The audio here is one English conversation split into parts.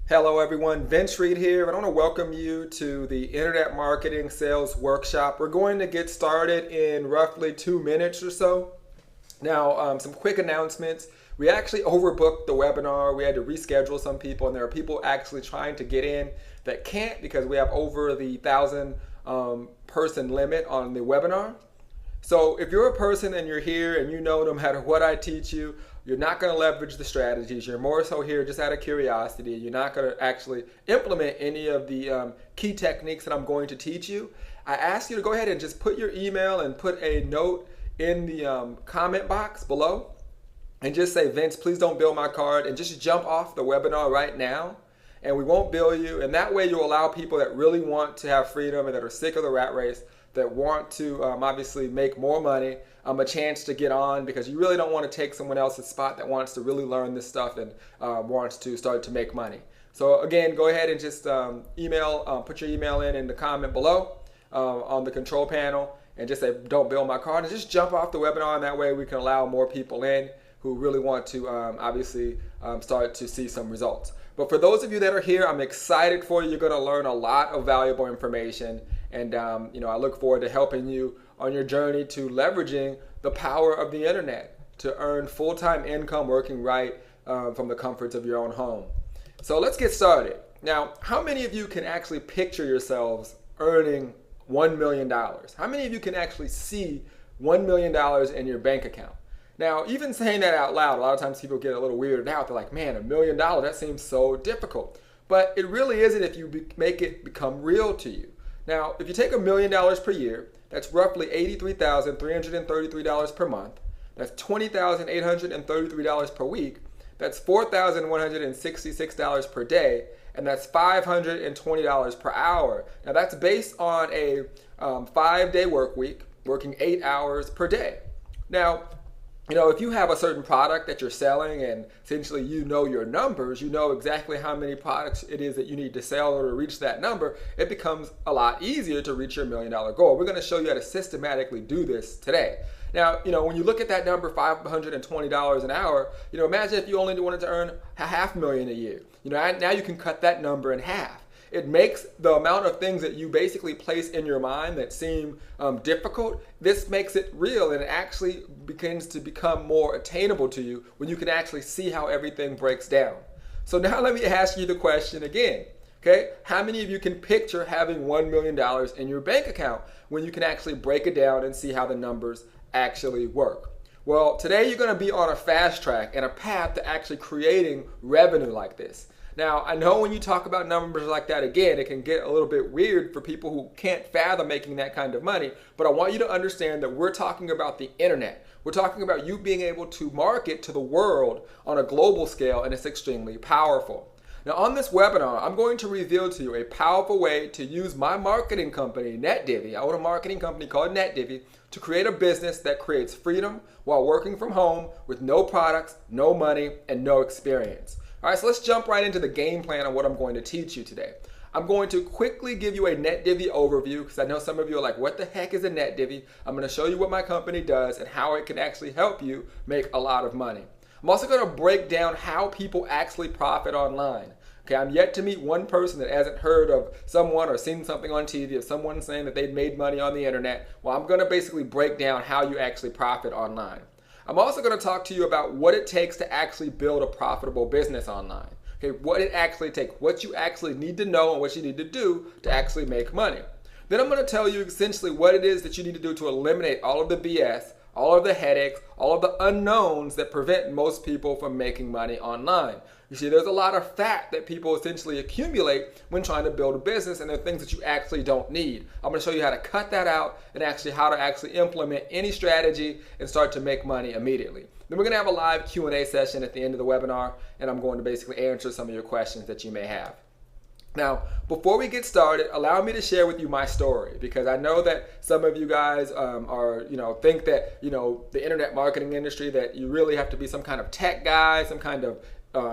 Hello everyone, Vince Reed here, and I want to welcome you to the Internet Marketing Sales Workshop. We're going to get started in roughly 2 minutes or so. Now, some quick announcements. We actually overbooked the webinar. We had to reschedule some people, and there are people actually trying to get in that can't because we have over the 1,000 person limit on the webinar. So if you're a person and you're here and you know no matter what I teach you, you're not going to leverage the strategies. You're more so here just out of curiosity. You're not going to actually implement any of the key techniques that I'm going to teach you. I ask you to go ahead and just put your email and put a note in the comment box below and just say, Vince, please don't bill my card, and just jump off the webinar right now. And we won't bill you. And that way you'll allow people that really want to have freedom and that are sick of the rat race, that want to obviously make more money, a chance to get on, because you really don't want to take someone else's spot that wants to really learn this stuff and wants to start to make money. So again, go ahead and just put your email in the comment below on the control panel, and just say, don't bill my card, and just jump off the webinar, and that way we can allow more people in who really want to obviously start to see some results. But for those of you that are here, I'm excited for you. You're going to learn a lot of valuable information. And I look forward to helping you on your journey to leveraging the power of the internet to earn full-time income working right from the comforts of your own home. So let's get started. Now, how many of you can actually picture yourselves earning $1 million? How many of you can actually see $1 million in your bank account? Now, even saying that out loud, a lot of times people get a little weirded out. They're like, man, $1 million, that seems so difficult. But it really isn't if you make it become real to you. Now, if you take $1 million per year, that's roughly $83,333 per month. That's $20,833 per week. That's $4,166 per day. And that's $520 per hour. Now, that's based on a 5-day work week, working 8 hours per day. Now, if you have a certain product that you're selling and essentially you know your numbers, you know exactly how many products it is that you need to sell in order to reach that number, it becomes a lot easier to reach your $1 million goal. We're going to show you how to systematically do this today. Now, when you look at that number, $520 an hour, imagine if you only wanted to earn $500,000 a year. Now you can cut that number in half. It makes the amount of things that you basically place in your mind that seem difficult, this makes it real, and it actually begins to become more attainable to you when you can actually see how everything breaks down. So now let me ask you the question again. Okay, how many of you can picture having $1 million in your bank account when you can actually break it down and see how the numbers actually work? Well, today you're going to be on a fast track and a path to actually creating revenue like this. Now, I know when you talk about numbers like that, again, it can get a little bit weird for people who can't fathom making that kind of money, but I want you to understand that we're talking about the internet. We're talking about you being able to market to the world on a global scale, and it's extremely powerful. Now, on this webinar, I'm going to reveal to you a powerful way to use my marketing company, NetDivvy. I own a marketing company called NetDivvy to create a business that creates freedom while working from home with no products, no money, and no experience. All right, so let's jump right into the game plan on what I'm going to teach you today. I'm going to quickly give you a NetDivvy overview because I know some of you are like, what the heck is a NetDivvy? I'm going to show you what my company does and how it can actually help you make a lot of money. I'm also going to break down how people actually profit online. Okay, I'm yet to meet one person that hasn't heard of someone or seen something on TV of someone saying that they'd made money on the internet. Well, I'm going to basically break down how you actually profit online. I'm also going to talk to you about what it takes to actually build a profitable business online. Okay, what it actually takes, what you actually need to know and what you need to do to actually make money. Then I'm going to tell you essentially what it is that you need to do to eliminate all of the BS, all of the headaches, all of the unknowns that prevent most people from making money online. You see, there's a lot of fat that people essentially accumulate when trying to build a business, and there are things that you actually don't need. I'm going to show you how to cut that out and actually how to actually implement any strategy and start to make money immediately. Then we're going to have a live Q&A session at the end of the webinar, and I'm going to basically answer some of your questions that you may have. Now, before we get started, allow me to share with you my story, because I know that some of you guys think that, the internet marketing industry, that you really have to be some kind of tech guy, some kind of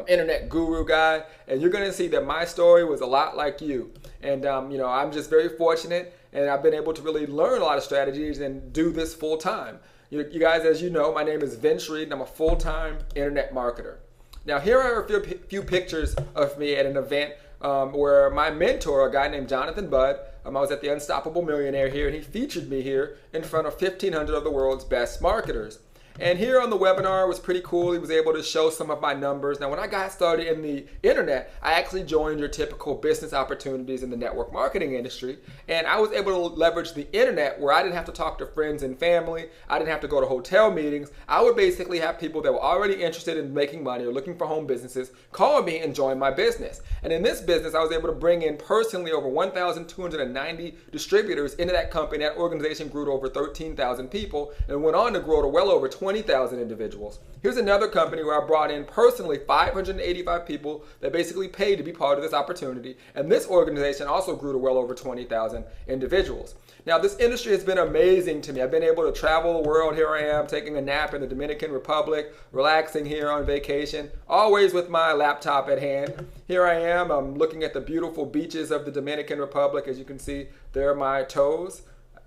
internet guru guy, and you're going to see that my story was a lot like you. And I'm just very fortunate, and I've been able to really learn a lot of strategies and do this full time. You guys, as you know, my name is Vince Reed, and I'm a full-time internet marketer. Now, here are a few pictures of me at an event where my mentor, a guy named Jonathan Budd, I was at the Unstoppable Millionaire here, and he featured me here in front of 1,500 of the world's best marketers. And here on the webinar, it was pretty cool. He was able to show some of my numbers. Now, when I got started in the internet, I actually joined your typical business opportunities in the network marketing industry. And I was able to leverage the internet where I didn't have to talk to friends and family. I didn't have to go to hotel meetings. I would basically have people that were already interested in making money or looking for home businesses call me and join my business. And in this business, I was able to bring in personally over 1,290 distributors into that company. That organization grew to over 13,000 people and went on to grow to well over 20,000 individuals. Here's another company where I brought in personally 585 people that basically paid to be part of this opportunity. And this organization also grew to well over 20,000 individuals. Now, this industry has been amazing to me. I've been able to travel the world. Here I am taking a nap in the Dominican Republic, relaxing here on vacation, always with my laptop at hand. Here I am. I'm looking at the beautiful beaches of the Dominican Republic. As you can see, there are my toes.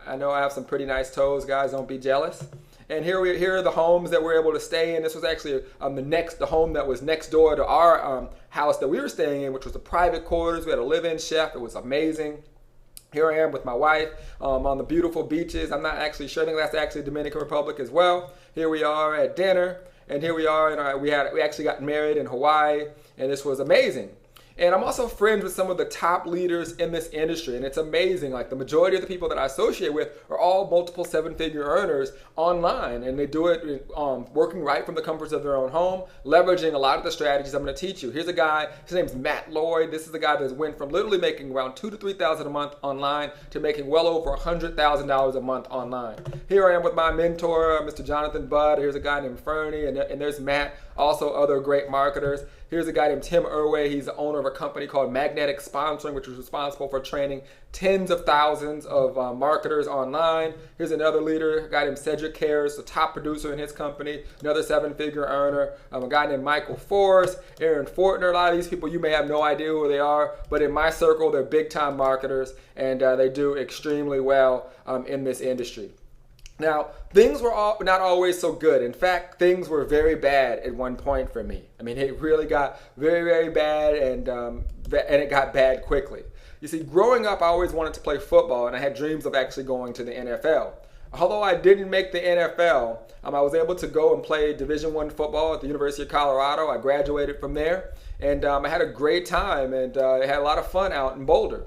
I know I have some pretty nice toes, guys. Don't be jealous. And here are the homes that we're able to stay in. This was actually the home that was next door to our house that we were staying in, which was the private quarters. We had a live-in chef. It was amazing. Here I am with my wife on the beautiful beaches. I'm not actually showing that's actually Dominican Republic as well. Here we are at dinner, and here we are, and we actually got married in Hawaii, and this was amazing. And I'm also friends with some of the top leaders in this industry, and it's amazing. Like, the majority of the people that I associate with are all multiple seven-figure earners online, and they do it working right from the comforts of their own home, leveraging a lot of the strategies I'm going to teach you. Here's a guy, his name's Matt Lloyd. This is the guy that went from literally making around $2,000 to $3,000 a month online to making well over $100,000 a month online. Here I am with my mentor, Mr. Jonathan Budd. Here's a guy named Fernie, and there's Matt, also other great marketers. Here's a guy named Tim Irway. He's the owner of a company called Magnetic Sponsoring, which was responsible for training tens of thousands of marketers online. Here's another leader, a guy named Cedric Cares, the top producer in his company, another seven-figure earner. A guy named Michael Forrest, Aaron Fortner. A lot of these people, you may have no idea who they are, but in my circle, they're big-time marketers, and they do extremely well in this industry. Now, things were not always so good. In fact, things were very bad at one point for me. I mean, it really got very, very bad, and it got bad quickly. You see, growing up, I always wanted to play football, and I had dreams of actually going to the NFL. Although I didn't make the NFL, I was able to go and play Division I football at the University of Colorado. I graduated from there, and I had a great time, and I had a lot of fun out in Boulder.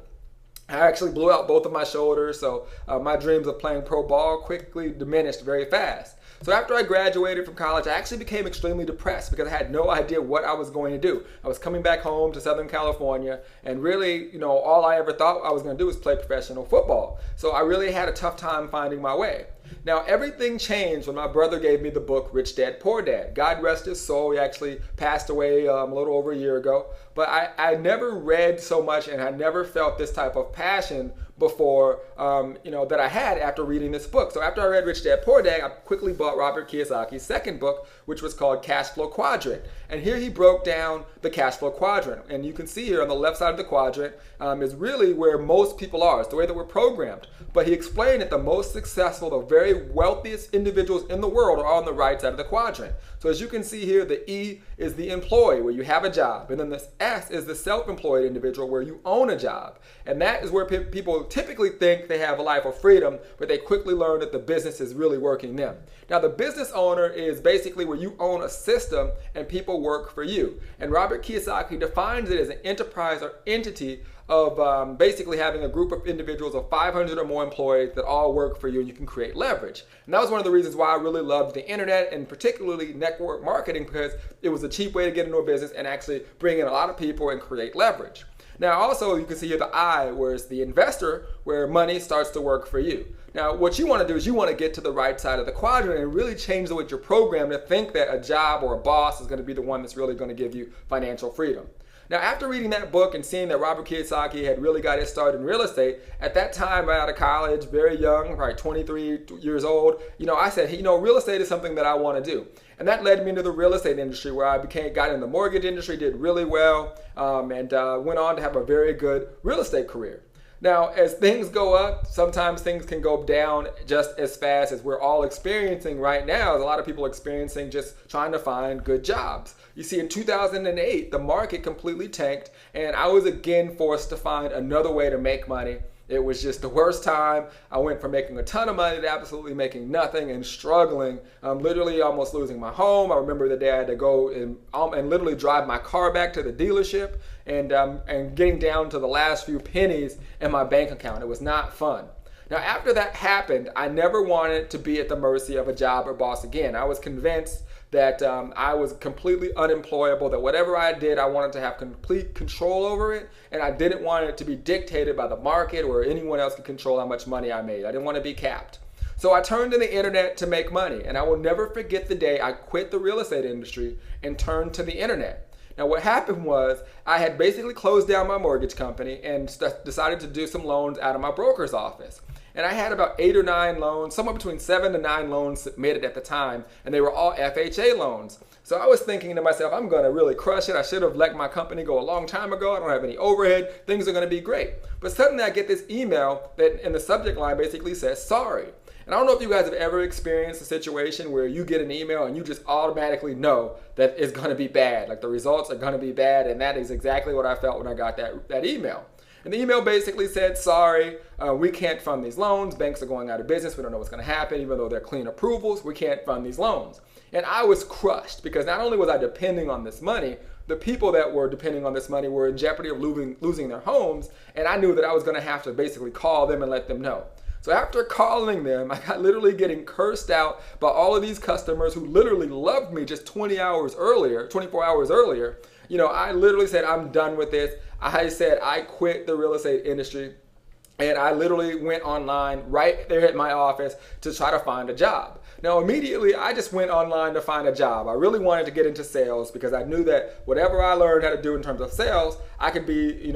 I actually blew out both of my shoulders, so my dreams of playing pro ball quickly diminished very fast. So after I graduated from college, I actually became extremely depressed because I had no idea what I was going to do. I was coming back home to Southern California, and really, all I ever thought I was going to do was play professional football. So I really had a tough time finding my way. Now, everything changed when my brother gave me the book, Rich Dad, Poor Dad. God rest his soul. He actually passed away a little over a year ago. But I never read so much, and I never felt this type of passion before, that I had after reading this book. So after I read Rich Dad, Poor Dad, I quickly bought Robert Kiyosaki's second book, which was called Cash Flow Quadrant. And here he broke down the cash flow quadrant. And you can see here on the left side of the quadrant is really where most people are. It's the way that we're programmed. But he explained that the most successful, the very wealthiest individuals in the world are on the right side of the quadrant. So as you can see here, the E is the employee, where you have a job. And then the S is the self-employed individual, where you own a job. And that is where people typically think they have a life of freedom, but they quickly learn that the business is really working them. Now, the business owner is basically where you own a system and people work for you. And Robert Kiyosaki defines it as an enterprise or entity of basically having a group of individuals of 500 or more employees that all work for you, and you can create leverage. And that was one of the reasons why I really loved the internet, and particularly network marketing, because it was a cheap way to get into a business and actually bring in a lot of people and create leverage. Now, also, you can see here the I, where it's the investor, where money starts to work for you. Now, what you want to do is you want to get to the right side of the quadrant and really change the way you're programmed to think that a job or a boss is going to be the one that's really going to give you financial freedom. Now, after reading that book and seeing that Robert Kiyosaki had really got his start in real estate, at that time, right out of college, very young, probably 23 years old, I said, real estate is something that I want to do. And that led me into the real estate industry, where I got in the mortgage industry, did really well, and went on to have a very good real estate career. Now, as things go up, sometimes things can go down just as fast as we're all experiencing right now. As a lot of people are experiencing just trying to find good jobs. You see, in 2008, the market completely tanked, and I was again forced to find another way to make money. It was just the worst time. I went from making a ton of money to absolutely making nothing and struggling, literally almost losing my home. I remember the day I had to go and literally drive my car back to the dealership and getting down to the last few pennies in my bank account. It was not fun. Now, after that happened, I never wanted to be at the mercy of a job or boss again. I was convinced that I was completely unemployable, that whatever I did, I wanted to have complete control over it, and I didn't want it to be dictated by the market or anyone else could control how much money I made. I didn't want to be capped. So I turned to the internet to make money, and I will never forget the day I quit the real estate industry and turned to the internet. Now, what happened was I had basically closed down my mortgage company and decided to do some loans out of my broker's office. And I had about 8 or 9 loans, somewhere between 7 to 9 loans submitted at the time, and they were all FHA loans. So I was thinking to myself, I'm going to really crush it. I should have let my company go a long time ago. I don't have any overhead. Things are going to be great. But suddenly I get this email that in the subject line basically says, sorry. And I don't know if you guys have ever experienced a situation where you get an email and you just automatically know that it's going to be bad. Like the results are going to be bad, and that is exactly what I felt when I got that email. And the email basically said, sorry, we can't fund these loans. Banks are going out of business. We don't know what's going to happen. Even though they're clean approvals, we can't fund these loans. And I was crushed because not only was I depending on this money, the people that were depending on this money were in jeopardy of losing their homes. And I knew that I was going to have to basically call them and let them know. So after calling them, I got literally getting cursed out by all of these customers who literally loved me just 24 hours earlier. You know, I literally said, I'm done with this. I said, I quit the real estate industry, and I literally went online right there at my office to try to find a job. Now, immediately, I just went online to find a job. I really wanted to get into sales because I knew that whatever I learned how to do in terms of sales, I could be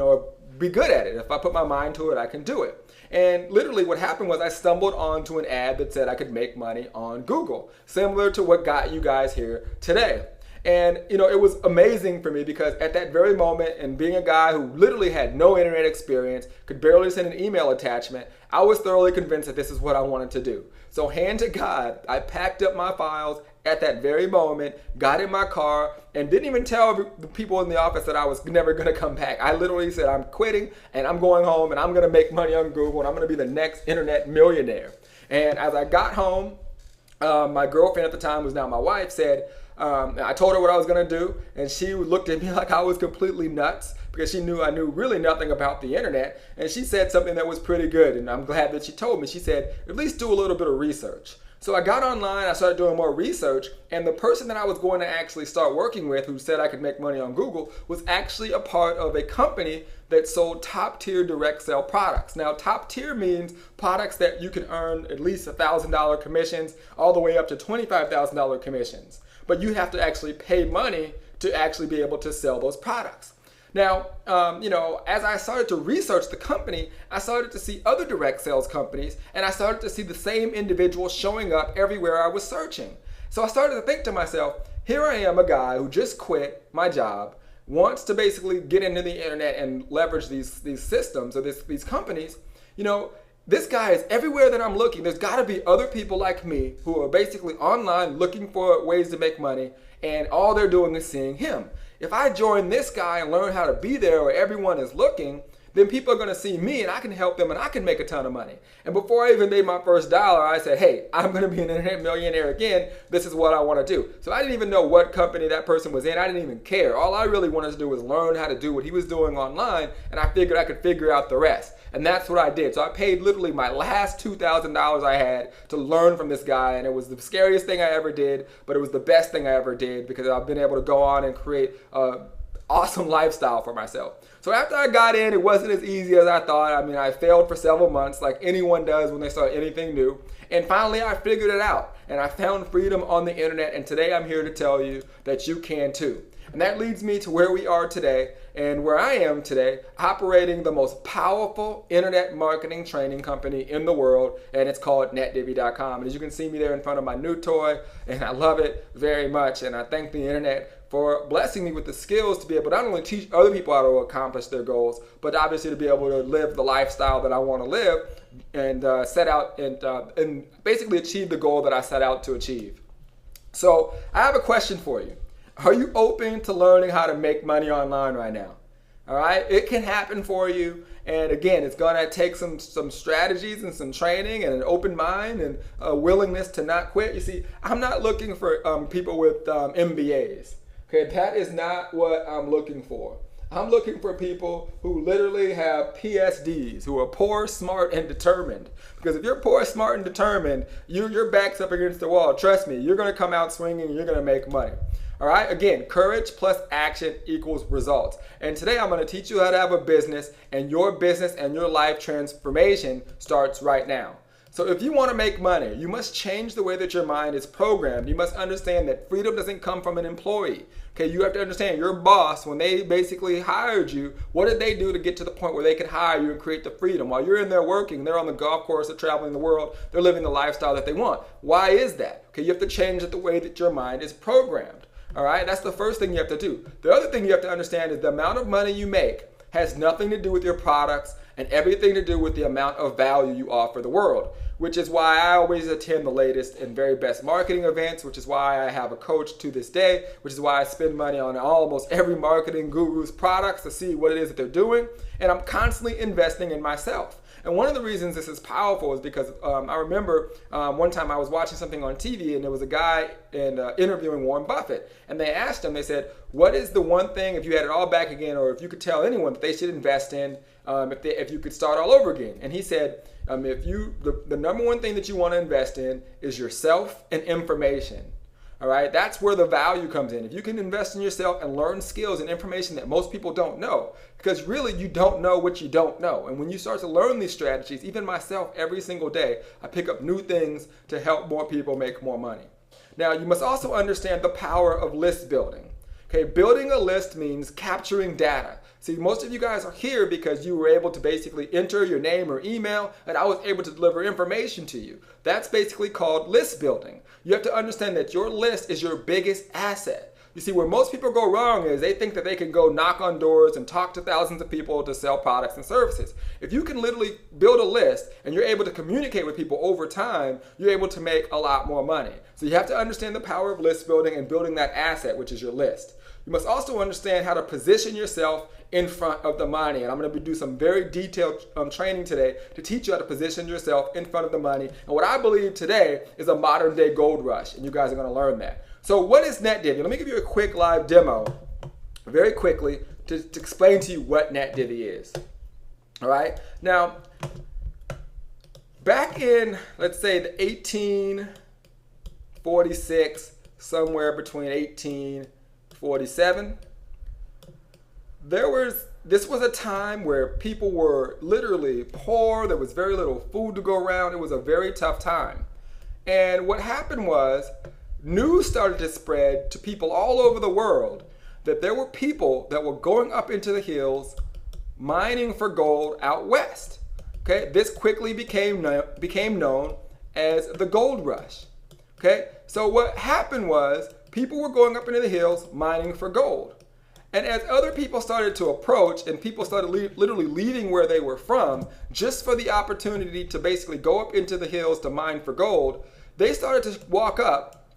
good at it. If I put my mind to it, I can do it. And literally what happened was I stumbled onto an ad that said I could make money on Google, similar to what got you guys here today. And it was amazing for me because at that very moment, and being a guy who literally had no internet experience, could barely send an email attachment, I was thoroughly convinced that this is what I wanted to do. So hand to God, I packed up my files at that very moment, got in my car, and didn't even tell the people in the office that I was never going to come back. I literally said, I'm quitting and I'm going home and I'm going to make money on Google and I'm going to be the next internet millionaire. And as I got home, my girlfriend at the time, who's now my wife, said, I told her what I was going to do, and she looked at me like I was completely nuts because she knew I knew really nothing about the internet, and she said something that was pretty good, and I'm glad that she told me. She said, at least do a little bit of research. So I got online, I started doing more research, and the person that I was going to actually start working with who said I could make money on Google was actually a part of a company that sold top-tier direct sale products. Now, top-tier means products that you can earn at least $1,000 commissions all the way up to $25,000 commissions. But you have to actually pay money to actually be able to sell those products. Now, as I started to research the company, I started to see other direct sales companies, and I started to see the same individuals showing up everywhere I was searching. So I started to think to myself, here I am, a guy who just quit my job, wants to basically get into the internet and leverage these systems or these companies. This guy is everywhere that I'm looking. There's got to be other people like me who are basically online looking for ways to make money, and all they're doing is seeing him. If I join this guy and learn how to be there where everyone is looking, then people are going to see me and I can help them and I can make a ton of money. And before I even made my first dollar, I said, hey, I'm going to be an internet millionaire again. This is what I want to do. So I didn't even know what company that person was in. I didn't even care. All I really wanted to do was learn how to do what he was doing online, and I figured I could figure out the rest. And that's what I did. So I paid literally my last $2,000 I had to learn from this guy, and it was the scariest thing I ever did, but it was the best thing I ever did because I've been able to go on and create an awesome lifestyle for myself. So after I got in, it wasn't as easy as I thought. I mean, I failed for several months like anyone does when they start anything new. And finally, I figured it out, and I found freedom on the internet, and today I'm here to tell you that you can too. And that leads me to where we are today and where I am today, operating the most powerful internet marketing training company in the world, and it's called NetDivvy.com. And as you can see me there in front of my new toy, and I love it very much, and I thank the internet for blessing me with the skills to be able to not only teach other people how to accomplish their goals, but obviously to be able to live the lifestyle that I want to live and set out and basically achieve the goal that I set out to achieve. So I have a question for you. Are you open to learning how to make money online right now? All right, it can happen for you. And again, it's going to take some strategies and some training and an open mind and a willingness to not quit. You see, I'm not looking for people with MBAs. Okay, that is not what I'm looking for. I'm looking for people who literally have PhDs, who are poor, smart, and determined. Because if you're poor, smart, and determined, your back's up against the wall. Trust me, you're going to come out swinging and you're going to make money. All right, again, courage plus action equals results. And today I'm going to teach you how to have a business, and your business and your life transformation starts right now. So if you want to make money, you must change the way that your mind is programmed. You must understand that freedom doesn't come from an employee. Okay, you have to understand your boss, when they basically hired you, what did they do to get to the point where they could hire you and create the freedom? While you're in there working, they're on the golf course, they're traveling the world, they're living the lifestyle that they want. Why is that? Okay, you have to change the way that your mind is programmed. All right, that's the first thing you have to do. The other thing you have to understand is the amount of money you make has nothing to do with your products and everything to do with the amount of value you offer the world, which is why I always attend the latest and very best marketing events, which is why I have a coach to this day, which is why I spend money on almost every marketing guru's products to see what it is that they're doing, and I'm constantly investing in myself. And one of the reasons this is powerful is because I remember one time I was watching something on TV and there was a guy interviewing Warren Buffett. And they asked him, they said, what is the one thing, if you had it all back again, or if you could tell anyone that they should invest in, if you could start all over again? And he said, the number one thing that you want to invest in is yourself and information. All right, that's where the value comes in. If you can invest in yourself and learn skills and information that most people don't know, because really you don't know what you don't know. And when you start to learn these strategies, even myself, every single day, I pick up new things to help more people make more money. Now, you must also understand the power of list building. Okay, building a list means capturing data. See, most of you guys are here because you were able to basically enter your name or email, and I was able to deliver information to you. That's basically called list building. You have to understand that your list is your biggest asset. You see, where most people go wrong is they think that they can go knock on doors and talk to thousands of people to sell products and services. If you can literally build a list and you're able to communicate with people over time, you're able to make a lot more money. So you have to understand the power of list building and building that asset, which is your list. You must also understand how to position yourself in front of the money. And I'm going to do some very detailed training today to teach you how to position yourself in front of the money. And what I believe today is a modern day gold rush. And you guys are going to learn that. So what is NetDivvy? Let me give you a quick live demo very quickly to explain to you what NetDivvy is. All right. Now, back in, let's say, the 1846, somewhere between 1847, this was a time where people were literally poor. There was very little food to go around. It was a very tough time. And what happened was news started to spread to people all over the world that there were people that were going up into the hills mining for gold out west. Okay, this quickly became known as the gold rush. Okay, so what happened was people were going up into the hills mining for gold. And as other people started to approach and people started literally leaving where they were from just for the opportunity to basically go up into the hills to mine for gold, they started to walk up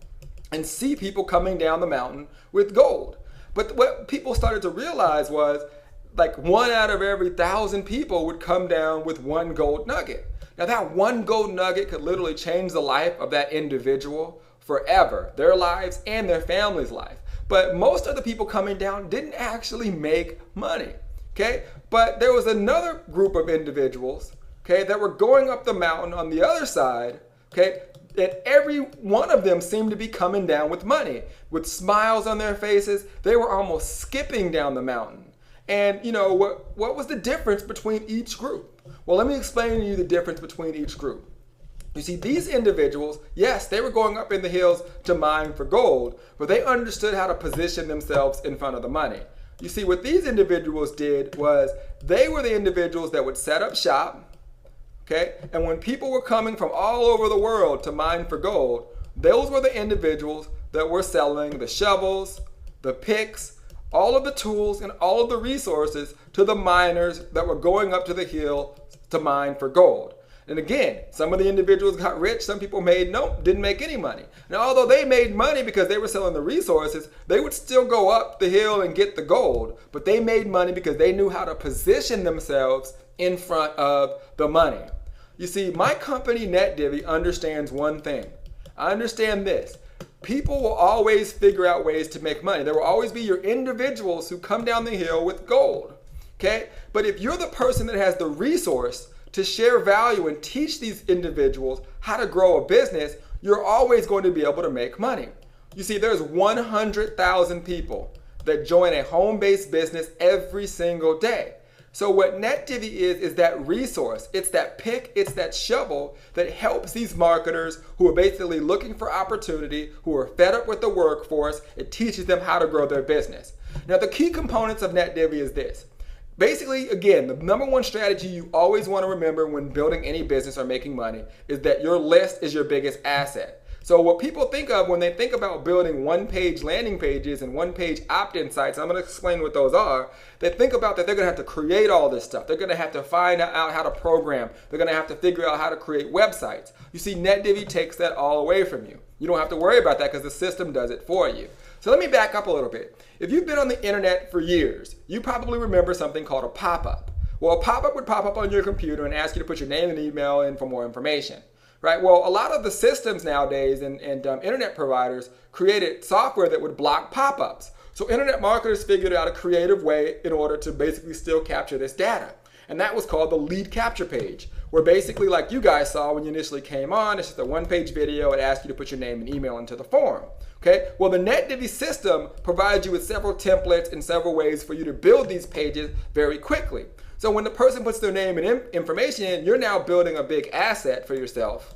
and see people coming down the mountain with gold. But what people started to realize was like 1 out of every 1,000 people would come down with one gold nugget. Now that one gold nugget could literally change the life of that individual forever, their lives and their family's life. But most of the people coming down didn't actually make money, okay? But there was another group of individuals, okay, that were going up the mountain on the other side, okay, that every one of them seemed to be coming down with money, with smiles on their faces. They were almost skipping down the mountain. And you know, what was the difference between each group? Well, let me explain to you the difference between each group. You see, these individuals, yes, they were going up in the hills to mine for gold, but they understood how to position themselves in front of the money. You see, what these individuals did was they were the individuals that would set up shop, okay? And when people were coming from all over the world to mine for gold, those were the individuals that were selling the shovels, the picks, all of the tools, and all of the resources to the miners that were going up to the hill to mine for gold. And again, some of the individuals got rich, some people didn't make any money. Now, although they made money because they were selling the resources, they would still go up the hill and get the gold, but they made money because they knew how to position themselves in front of the money. You see, my company, NetDivvy, understands one thing. I understand this. People will always figure out ways to make money. There will always be your individuals who come down the hill with gold, okay? But if you're the person that has the resource to share value and teach these individuals how to grow a business, you're always going to be able to make money. You see, there's 100,000 people that join a home-based business every single day. So what NetDivvy is that resource. It's that pick, it's that shovel that helps these marketers who are basically looking for opportunity, who are fed up with the workforce. It teaches them how to grow their business. Now, the key components of NetDivvy is this. Basically, again, the number one strategy you always want to remember when building any business or making money is that your list is your biggest asset. So what people think of when they think about building one-page landing pages and one-page opt-in sites, I'm going to explain what those are, they think about that they're going to have to create all this stuff. They're going to have to find out how to program. They're going to have to figure out how to create websites. You see, NetDivvy takes that all away from you. You don't have to worry about that because the system does it for you. So let me back up a little bit. If you've been on the internet for years, you probably remember something called a pop-up. Well, a pop-up would pop up on your computer and ask you to put your name and email in for more information. Right? Well, a lot of the systems nowadays and internet providers created software that would block pop-ups. So internet marketers figured out a creative way in order to basically still capture this data. And that was called the lead capture page, where basically, like you guys saw when you initially came on, it's just a one-page video. It asks you to put your name and email into the form. Okay? Well, the NetDivvy system provides you with several templates and several ways for you to build these pages very quickly. So when the person puts their name and information in, you're now building a big asset for yourself.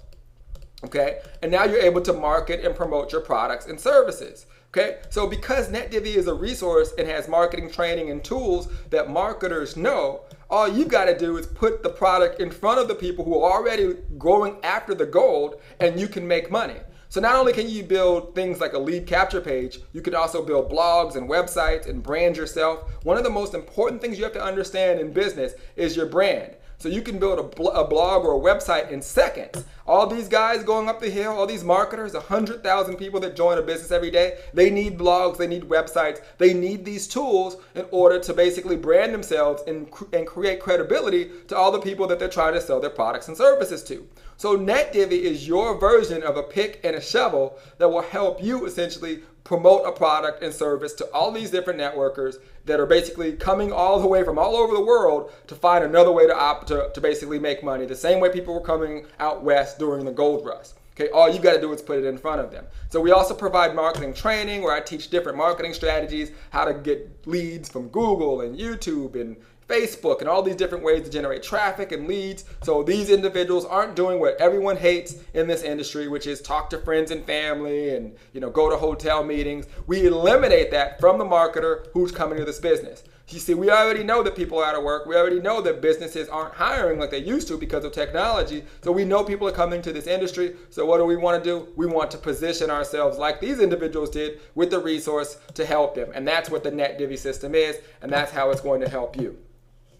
Okay? And now you're able to market and promote your products and services. Okay? So because NetDivvy is a resource and has marketing training and tools that marketers know, all you got to do is put the product in front of the people who are already going after the gold, and you can make money. So not only can you build things like a lead capture page, you can also build blogs and websites and brand yourself. One of the most important things you have to understand in business is your brand. So you can build a blog or a website in seconds. All these guys going up the hill, all these marketers, 100,000 people that join a business every day, they need blogs, they need websites, they need these tools in order to basically brand themselves and create credibility to all the people that they're trying to sell their products and services to. So NetDivvy is your version of a pick and a shovel that will help you essentially promote a product and service to all these different networkers that are basically coming all the way from all over the world to find another way to basically make money, the same way people were coming out west during the gold rush. Okay, all you got to do is put it in front of them. So we also provide marketing training where I teach different marketing strategies, how to get leads from Google and YouTube and Facebook and all these different ways to generate traffic and leads. So these individuals aren't doing what everyone hates in this industry, which is talk to friends and family and go to hotel meetings. We eliminate that from the marketer who's coming to this business. You see, we already know that people are out of work. We already know that businesses aren't hiring like they used to because of technology. So we know people are coming to this industry. So what do we want to do? We want to position ourselves like these individuals did with the resource to help them. And that's what the NetDivvy system is. And that's how it's going to help you.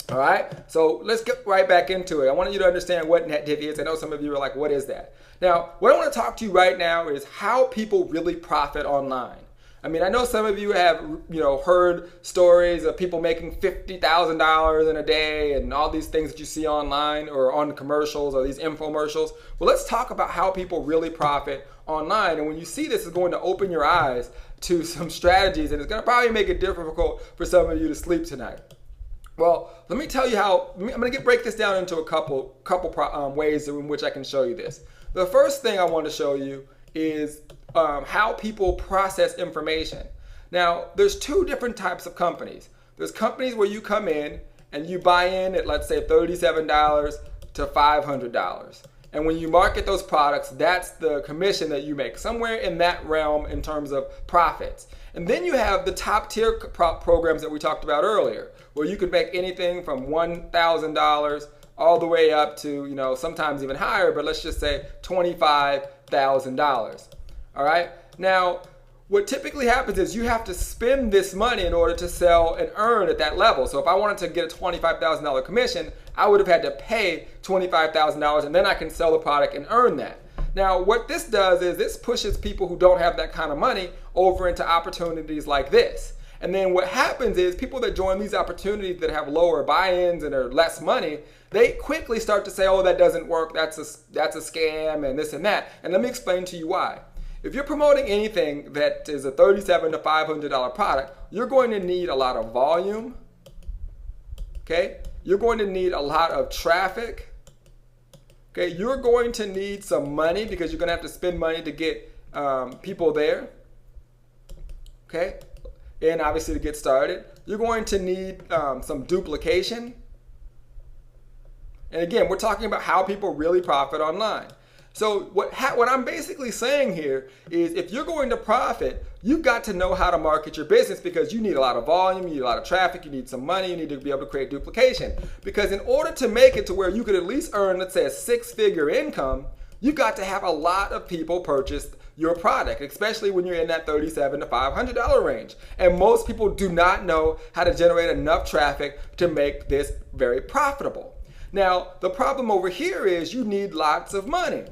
All right, so let's get right back into it. I want you to understand what NetDivvy is. I know some of you are like, what is that? Now, what I want to talk to you right now is how people really profit online. I mean, I know some of you have, heard stories of people making $50,000 in a day and all these things that you see online or on commercials or these infomercials. Well, let's talk about how people really profit online. And when you see this, it's going to open your eyes to some strategies, and it's going to probably make it difficult for some of you to sleep tonight. Well, let me tell you how. I'm going to break this down into a couple ways in which I can show you this. The first thing I want to show you is how people process information. Now, there's two different types of companies. There's companies where you come in and you buy in at, let's say, $37 to $500. And when you market those products, that's the commission that you make, somewhere in that realm in terms of profits. And then you have the top tier programs that we talked about earlier, where you could make anything from $1,000 all the way up to, sometimes even higher, but let's just say $25,000. All right. Now, what typically happens is you have to spend this money in order to sell and earn at that level. So if I wanted to get a $25,000 commission, I would have had to pay $25,000 and then I can sell the product and earn that. Now, what this does is this pushes people who don't have that kind of money over into opportunities like this. And then what happens is people that join these opportunities that have lower buy-ins and are less money, they quickly start to say, oh, that doesn't work, that's a scam and this and that. And let me explain to you why. If you're promoting anything that is a $37 to $500 product, you're going to need a lot of volume, okay? You're going to need a lot of traffic, okay? You're going to need some money because you're going to have to spend money to get people there, okay? And obviously to get started. You're going to need some duplication. And again, we're talking about how people really profit online. So what I'm basically saying here is if you're going to profit, you've got to know how to market your business because you need a lot of volume, you need a lot of traffic, you need some money, you need to be able to create duplication. Because in order to make it to where you could at least earn, let's say, a six-figure income, you've got to have a lot of people purchase your product, especially when you're in that $37 to $500 range. And most people do not know how to generate enough traffic to make this very profitable. Now, the problem over here is you need lots of money,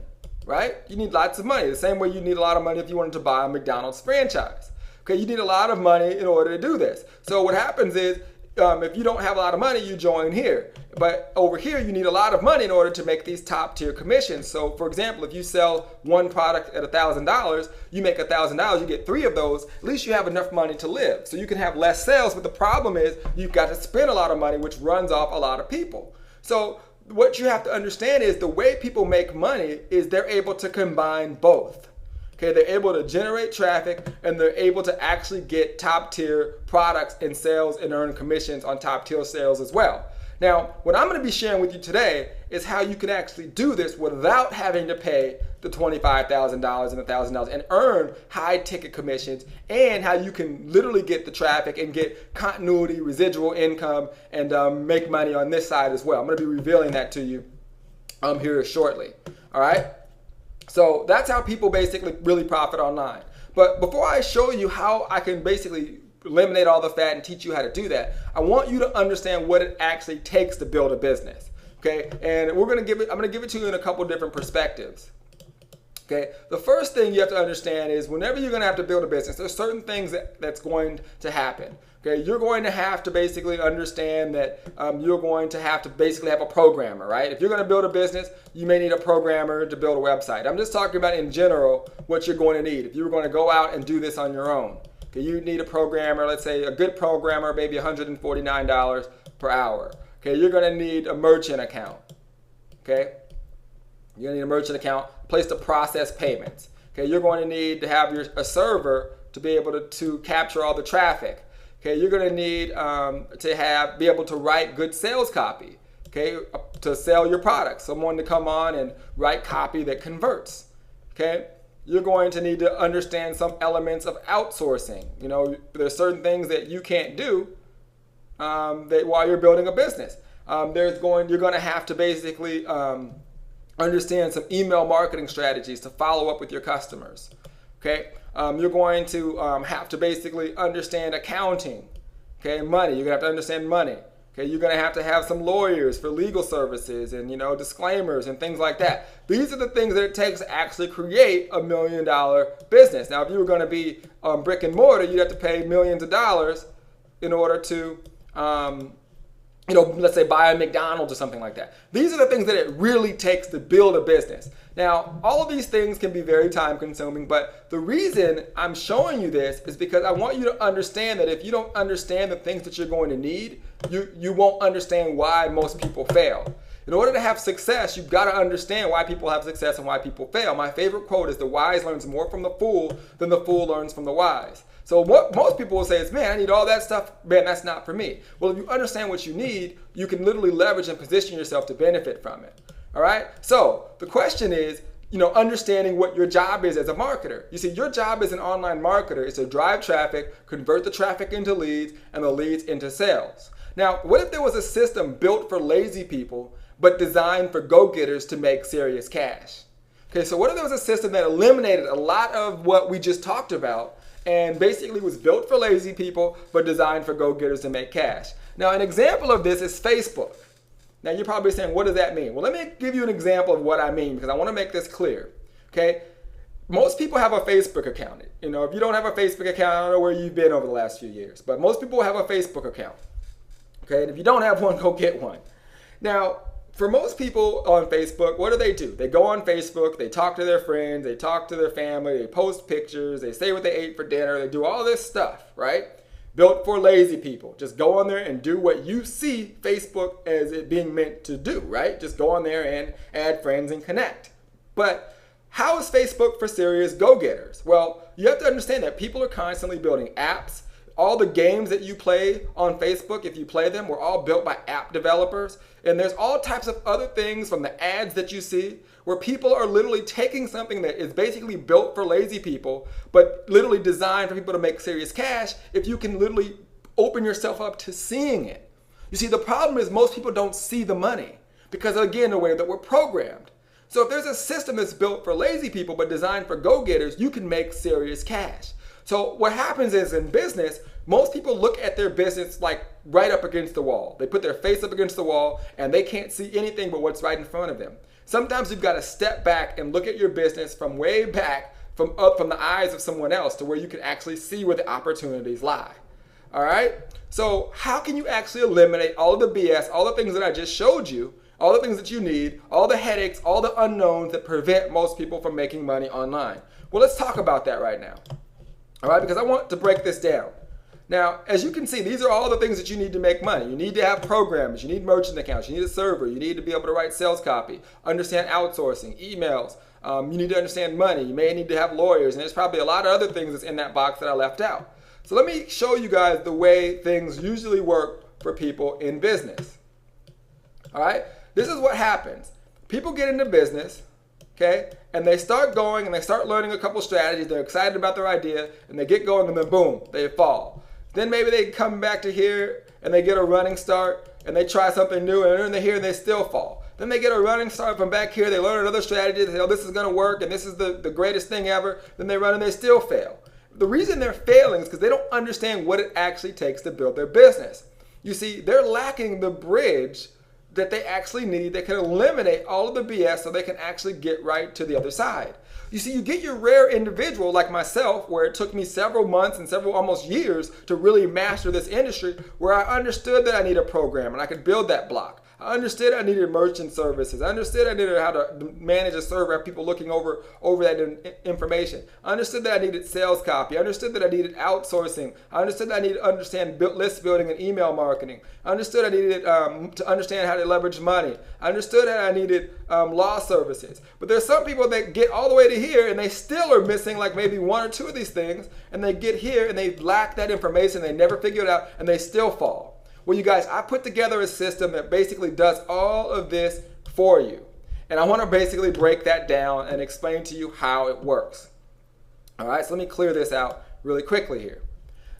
right? You need lots of money. The same way you need a lot of money if you wanted to buy a McDonald's franchise. Okay, you need a lot of money in order to do this. So what happens is if you don't have a lot of money, you join here. But over here, you need a lot of money in order to make these top tier commissions. So for example, if you sell one product at $1,000, you make $1,000, you get 3 of those, at least you have enough money to live. So you can have less sales, but the problem is you've got to spend a lot of money, which runs off a lot of people. So what you have to understand is the way people make money is they're able to combine both. Okay, they're able to generate traffic and they're able to actually get top tier products and sales and earn commissions on top tier sales as well. Now, what I'm going to be sharing with you today is how you can actually do this without having to pay the $25,000 and $1,000 and earn high ticket commissions, and how you can literally get the traffic and get continuity, residual income, and make money on this side as well. I'm going to be revealing that to you here shortly. All right. So that's how people basically really profit online. But before I show you how I can basically eliminate all the fat and teach you how to do that, I want you to understand what it actually takes to build a business. Okay, and I'm going to give it to you in a couple different perspectives. Okay, the first thing you have to understand is whenever you're going to have to build a business, there's certain things that's going to happen. Okay, you're going to have to basically understand that you're going to have to basically have a programmer, right? If you're going to build a business, you may need a programmer to build a website. I'm just talking about in general what you're going to need. If you're going to go out and do this on your own, okay, you need a programmer, let's say a good programmer, maybe $149 per hour. Okay, you're going to need a merchant account. Okay, you're going to need a merchant account, place to process payments. Okay, you're going to need to have a server to be able to capture all the traffic. Okay, you're going to need to be able to write good sales copy. Okay, to sell your product. Someone to come on and write copy that converts. Okay, you're going to need to understand some elements of outsourcing. You know, there's certain things that you can't do while you're building a business. You're going to have to basically understand some email marketing strategies to follow up with your customers. Okay, you're going to have to basically understand accounting. Okay, money. You're going to have to understand money. Okay, you're going to have some lawyers for legal services and, you know, disclaimers and things like that. These are the things that it takes to actually create $1 million business. Now, if you were going to be brick and mortar, you'd have to pay millions of dollars in order to, you know, let's say buy a McDonald's or something like that. These are the things that it really takes to build a business. Now, all of these things can be very time consuming, but the reason I'm showing you this is because I want you to understand that if you don't understand the things that you're going to need, you won't understand why most people fail. In order to have success, you've got to understand why people have success and why people fail. My favorite quote is, "The wise learns more from the fool than the fool learns from the wise." So what most people will say is, man, I need all that stuff. Man, that's not for me. Well, if you understand what you need, you can literally leverage and position yourself to benefit from it. All right? So the question is, you know, understanding what your job is as a marketer. You see, your job as an online marketer is to drive traffic, convert the traffic into leads, and the leads into sales. Now, what if there was a system built for lazy people, but designed for go-getters to make serious cash? Okay, so what if there was a system that eliminated a lot of what we just talked about and basically was built for lazy people but designed for go-getters to make cash. Now, an example of this is Facebook. Now, you're probably saying, what does that mean? Well, let me give you an example of what I mean, because I want to make this clear. Okay? Most people have a Facebook account. You know, if you don't have a Facebook account, I don't know where you've been over the last few years, but most people have a Facebook account. Okay? And if you don't have one, go get one. Now, for most people on Facebook, what do? They go on Facebook, they talk to their friends, they talk to their family, they post pictures, they say what they ate for dinner, they do all this stuff, right? Built for lazy people. Just go on there and do what you see Facebook as it being meant to do, right? Just go on there and add friends and connect. But how is Facebook for serious go-getters? Well, you have to understand that people are constantly building apps. All the games that you play on Facebook, if you play them, were all built by app developers. And there's all types of other things from the ads that you see where people are literally taking something that is basically built for lazy people, but literally designed for people to make serious cash if you can literally open yourself up to seeing it. You see, the problem is most people don't see the money because, again, the way that we're programmed. So if there's a system that's built for lazy people but designed for go-getters, you can make serious cash. So what happens is in business, most people look at their business like right up against the wall. They put their face up against the wall and they can't see anything but what's right in front of them. Sometimes you've got to step back and look at your business from way back, from the eyes of someone else to where you can actually see where the opportunities lie. All right? So how can you actually eliminate all of the BS, all the things that I just showed you, all the things that you need, all the headaches, all the unknowns that prevent most people from making money online? Well, let's talk about that right now. All right, because I want to break this down. Now, as you can see, these are all the things that you need to make money. You need to have programs, you need merchant accounts, you need a server, you need to be able to write sales copy, understand outsourcing, emails, you need to understand money, you may need to have lawyers, and there's probably a lot of other things that's in that box that I left out. So let me show you guys the way things usually work for people in business. All right, this is what happens. People get into business, okay, and they start going and they start learning a couple strategies. They're excited about their idea and they get going and then boom, they fall. Then maybe they come back to here and they get a running start and they try something new and then they're here and they still fall. Then they get a running start from back here, they learn another strategy, they say, oh, this is gonna work and this is the greatest thing ever. Then they run and they still fail. The reason they're failing is because they don't understand what it actually takes to build their business. You see, they're lacking the bridge that they actually need that can eliminate all of the BS so they can actually get right to the other side. You see, you get your rare individual like myself, where it took me several months and several almost years to really master this industry, where I understood that I need a program and I could build that block. I understood I needed merchant services. I understood I needed how to manage a server, have people looking over that information. I understood that I needed sales copy. I understood that I needed outsourcing. I understood that I needed to understand list building and email marketing. I understood I needed to understand how to leverage money. I understood that I needed law services. But there's some people that get all the way to here and they still are missing like maybe one or two of these things, and they get here and they lack that information. They never figure it out and they still fall. Well, you guys, I put together a system that basically does all of this for you. And I want to basically break that down and explain to you how it works. All right, so let me clear this out really quickly here.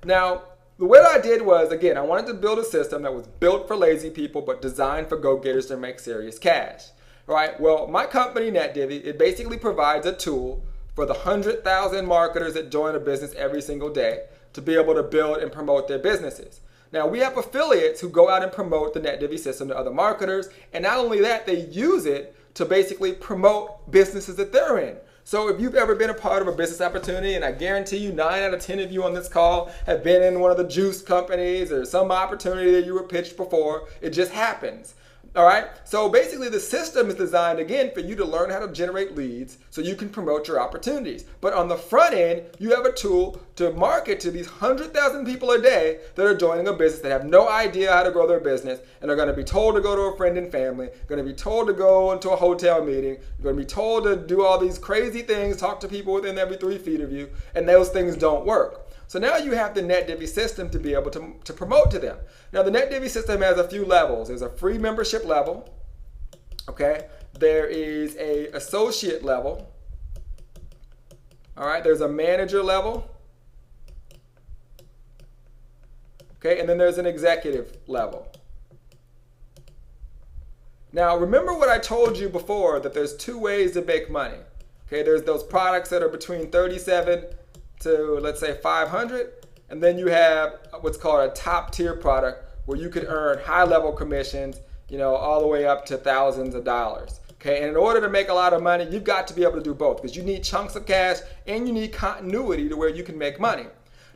Now, the way I did was, again, I wanted to build a system that was built for lazy people but designed for go-getters to make serious cash. All right, well, my company, NetDivvy, it basically provides a tool for the 100,000 marketers that join a business every single day to be able to build and promote their businesses. Now, we have affiliates who go out and promote the NetDivvy system to other marketers, and not only that, they use it to basically promote businesses that they're in. So if you've ever been a part of a business opportunity, and I guarantee you 9 out of 10 of you on this call have been in one of the juice companies or some opportunity that you were pitched before, it just happens. All right, so basically the system is designed, again, for you to learn how to generate leads so you can promote your opportunities. But on the front end, you have a tool to market to these 100,000 people a day that are joining a business that have no idea how to grow their business and are going to be told to go to a friend and family, going to be told to go into a hotel meeting, going to be told to do all these crazy things, talk to people within every 3 feet of you, and those things don't work. So now you have the NetDivvy system to be able to promote to them. Now the NetDivvy system has a few levels. There's a free membership level, okay? There is a associate level, all right? There's a manager level, okay? And then there's an executive level. Now remember what I told you before, that there's 2 ways to make money, okay? There's those products that are between $37 to, let's say, 500, and then you have what's called a top tier product where you could earn high level commissions, all the way up to thousands of dollars. Okay, and in order to make a lot of money, you've got to be able to do both, because you need chunks of cash and you need continuity to where you can make money.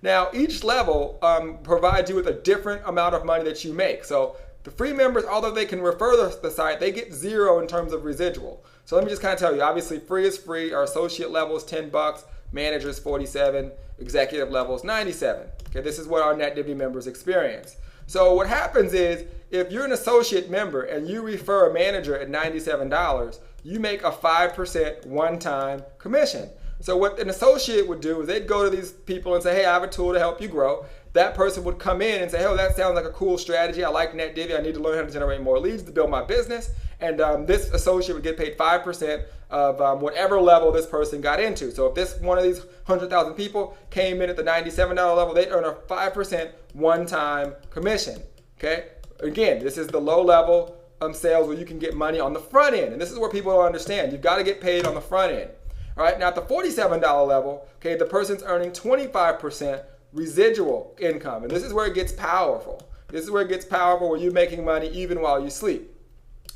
Now, each level provides you with a different amount of money that you make. So the free members, although they can refer the site, they get 0 in terms of residual. So let me just kind of tell you, obviously free is free. Our associate level is $10, manager is $47, executive level is $97. Okay, this is what our NetDivvy members experience. So what happens is, if you're an associate member and you refer a manager at $97, you make a 5% one-time commission. So what an associate would do is they'd go to these people and say, hey, I have a tool to help you grow. That person would come in and say, oh, that sounds like a cool strategy. I like NetDivvy. I need to learn how to generate more leads to build my business. And this associate would get paid 5% of whatever level this person got into. So if this one of these 100,000 people came in at the $97 level, they'd earn a 5% one-time commission. Okay? Again, this is the low level sales where you can get money on the front end. And this is where people don't understand. You've got to get paid on the front end. All right, now at the $47 level, okay, the person's earning 25% residual income. And this is where it gets powerful. This is where it gets powerful, where you're making money even while you sleep.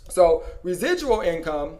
So residual income,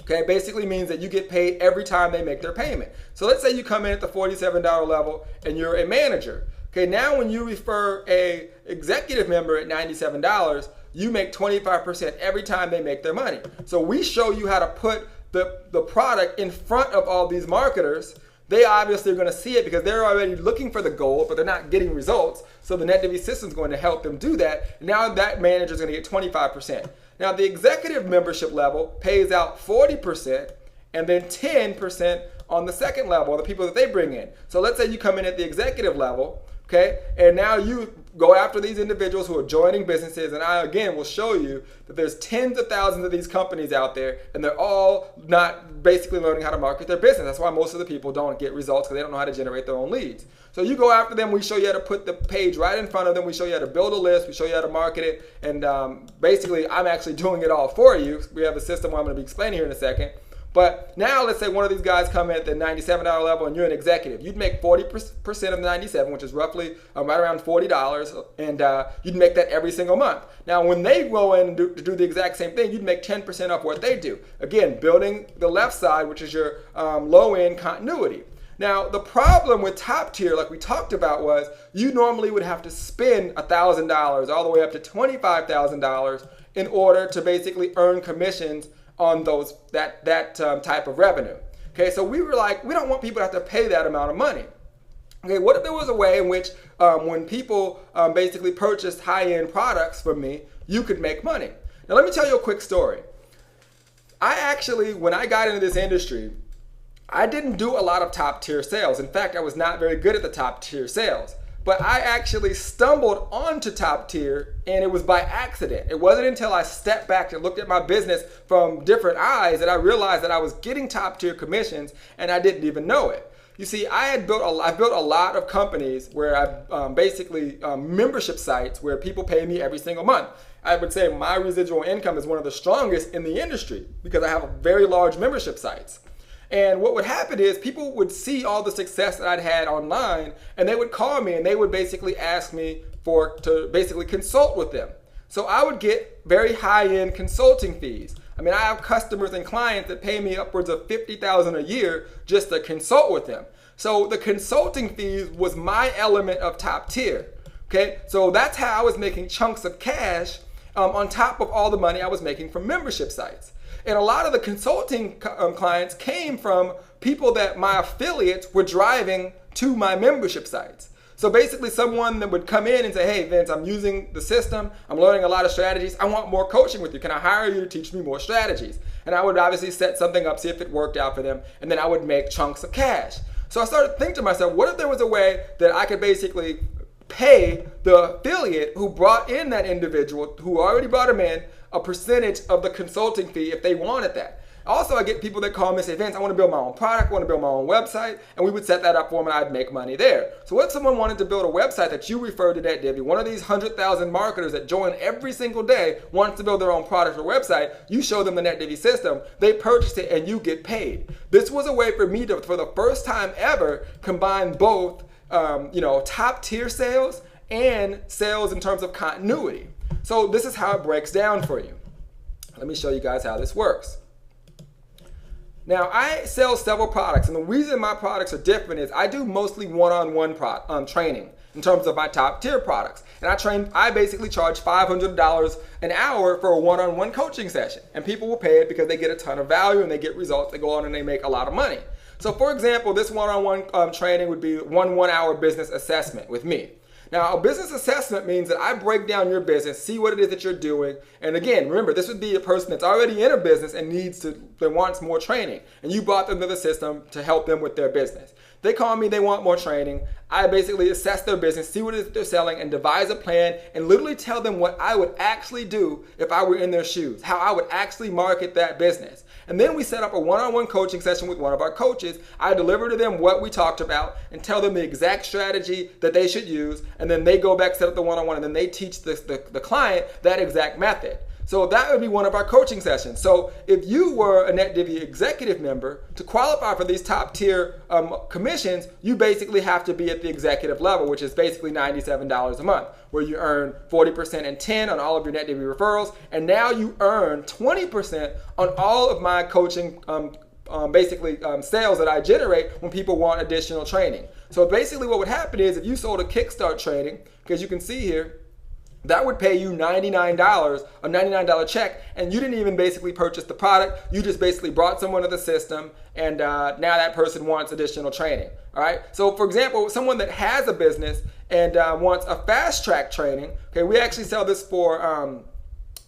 okay, basically means that you get paid every time they make their payment. So let's say you come in at the $47 level and you're a manager. Okay, now when you refer a executive member at $97, you make 25% every time they make their money. So we show you how to put the product in front of all these marketers. They obviously are going to see it because they're already looking for the goal, but they're not getting results. So the NetDivvy system is going to help them do that. Now that manager is going to get 25%. Now the executive membership level pays out 40% and then 10% on the second level, the people that they bring in. So let's say you come in at the executive level, okay, and now you go after these individuals who are joining businesses, and I again will show you that there's tens of thousands of these companies out there, and they're all not basically learning how to market their business. That's why most of the people don't get results, because they don't know how to generate their own leads. So you go after them, we show you how to put the page right in front of them, we show you how to build a list, we show you how to market it, and basically I'm actually doing it all for you. We have a system I'm going to be explaining here in a second. But now let's say one of these guys come in at the $97 level and you're an executive. You'd make 40% of the 97, which is roughly right around $40, and you'd make that every single month. Now when they go in and do the exact same thing, you'd make 10% off what they do. Again, building the left side, which is your low-end continuity. Now the problem with top tier, like we talked about, was you normally would have to spend $1,000 all the way up to $25,000 in order to basically earn commissions on that type of revenue. Okay, so we were like, we don't want people to have to pay that amount of money. Okay, what if there was a way in which when people basically purchased high-end products from me, you could make money? Now let me tell you a quick story. I actually, when I got into this industry, I didn't do a lot of top tier sales. In fact, I was not very good at the top tier sales. But I actually stumbled onto top tier, and it was by accident. It wasn't until I stepped back and looked at my business from different eyes that I realized that I was getting top tier commissions and I didn't even know it. You see, I built a lot of companies where I basically membership sites where people pay me every single month. I would say my residual income is one of the strongest in the industry because I have very large membership sites. And what would happen is people would see all the success that I'd had online, and they would call me and they would basically ask me to basically consult with them. So I would get very high-end consulting fees. I mean, I have customers and clients that pay me upwards of $50,000 a year just to consult with them. So the consulting fees was my element of top tier. Okay, so that's how I was making chunks of cash on top of all the money I was making from membership sites. And a lot of the consulting clients came from people that my affiliates were driving to my membership sites. So basically someone that would come in and say, hey Vince, I'm using the system, I'm learning a lot of strategies, I want more coaching with you. Can I hire you to teach me more strategies? And I would obviously set something up, see if it worked out for them, and then I would make chunks of cash. So I started thinking to myself, what if there was a way that I could basically pay the affiliate who brought in that individual, who already brought him in, a percentage of the consulting fee if they wanted that. Also, I get people that call me and say, Vince, I want to build my own product, I want to build my own website, and we would set that up for them and I'd make money there. So what if someone wanted to build a website that you refer to NetDivvy, one of these 100,000 marketers that join every single day wants to build their own product or website, you show them the NetDivvy system, they purchase it and you get paid. This was a way for me to, for the first time ever, combine both top tier sales and sales in terms of continuity. So this is how it breaks down for you. Let me show you guys how this works. Now, I sell several products, and the reason my products are different is I do mostly one-on-one training in terms of my top tier products. And I basically charge $500 an hour for a one-on-one coaching session. And people will pay it because they get a ton of value and they get results. They go on and they make a lot of money. So for example, this one-on-one training would be one-hour business assessment with me. Now, a business assessment means that I break down your business, see what it is that you're doing. And again, remember, this would be a person that's already in a business and wants more training. And you brought them to the system to help them with their business. They call me, they want more training. I basically assess their business, see what it is that they're selling, and devise a plan and literally tell them what I would actually do if I were in their shoes, how I would actually market that business. And then we set up a one-on-one coaching session with one of our coaches. I deliver to them what we talked about and tell them the exact strategy that they should use. And then they go back, set up the one-on-one, and then they teach the client that exact method. So that would be one of our coaching sessions. So if you were a NetDivvy executive member, to qualify for these top tier commissions, you basically have to be at the executive level, which is basically $97 a month, where you earn 40% and 10% on all of your NetDivvy referrals. And now you earn 20% on all of my coaching sales that I generate when people want additional training. So basically what would happen is if you sold a Kickstart training, because you can see here, that would pay you $99, a $99 check, and you didn't even basically purchase the product. You just basically brought someone to the system, and now that person wants additional training. All right. So, for example, someone that has a business and wants a fast track training. Okay, we actually sell this for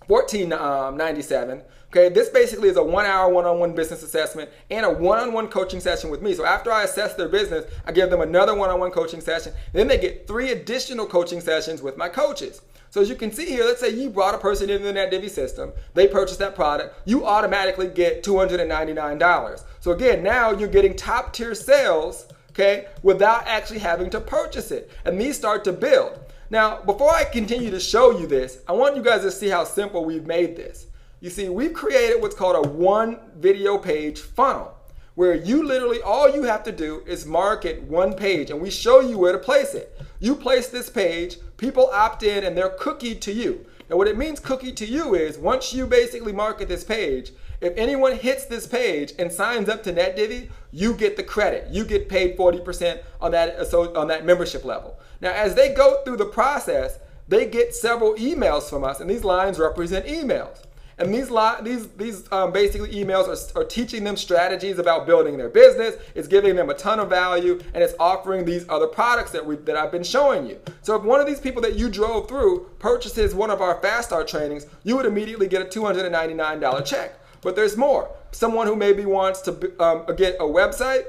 $14.97. Okay, this basically is a 1 hour one-on-one business assessment and a one-on-one coaching session with me. So after I assess their business, I give them another one-on-one coaching session. Then they get 3 additional coaching sessions with my coaches. So as you can see here, let's say you brought a person into the NetDivvy system, they purchased that product, you automatically get $299. So again, now you're getting top tier sales, okay, without actually having to purchase it. And these start to build. Now, before I continue to show you this, I want you guys to see how simple we've made this. You see, we've created what's called a one video page funnel, where you literally, all you have to do is market one page, and we show you where to place it. You place this page, people opt in, and they're cookied to you. Now what it means cookie to you is once you basically market this page, if anyone hits this page and signs up to NetDivvy, you get the credit. You get paid 40% on that membership level. Now as they go through the process, they get several emails from us, and these lines represent emails. And these basically emails are teaching them strategies about building their business. It's giving them a ton of value, and it's offering these other products that I've been showing you. So if one of these people that you drove through purchases one of our Fast Start trainings, you would immediately get a $299 check. But there's more. Someone who maybe wants to get a website,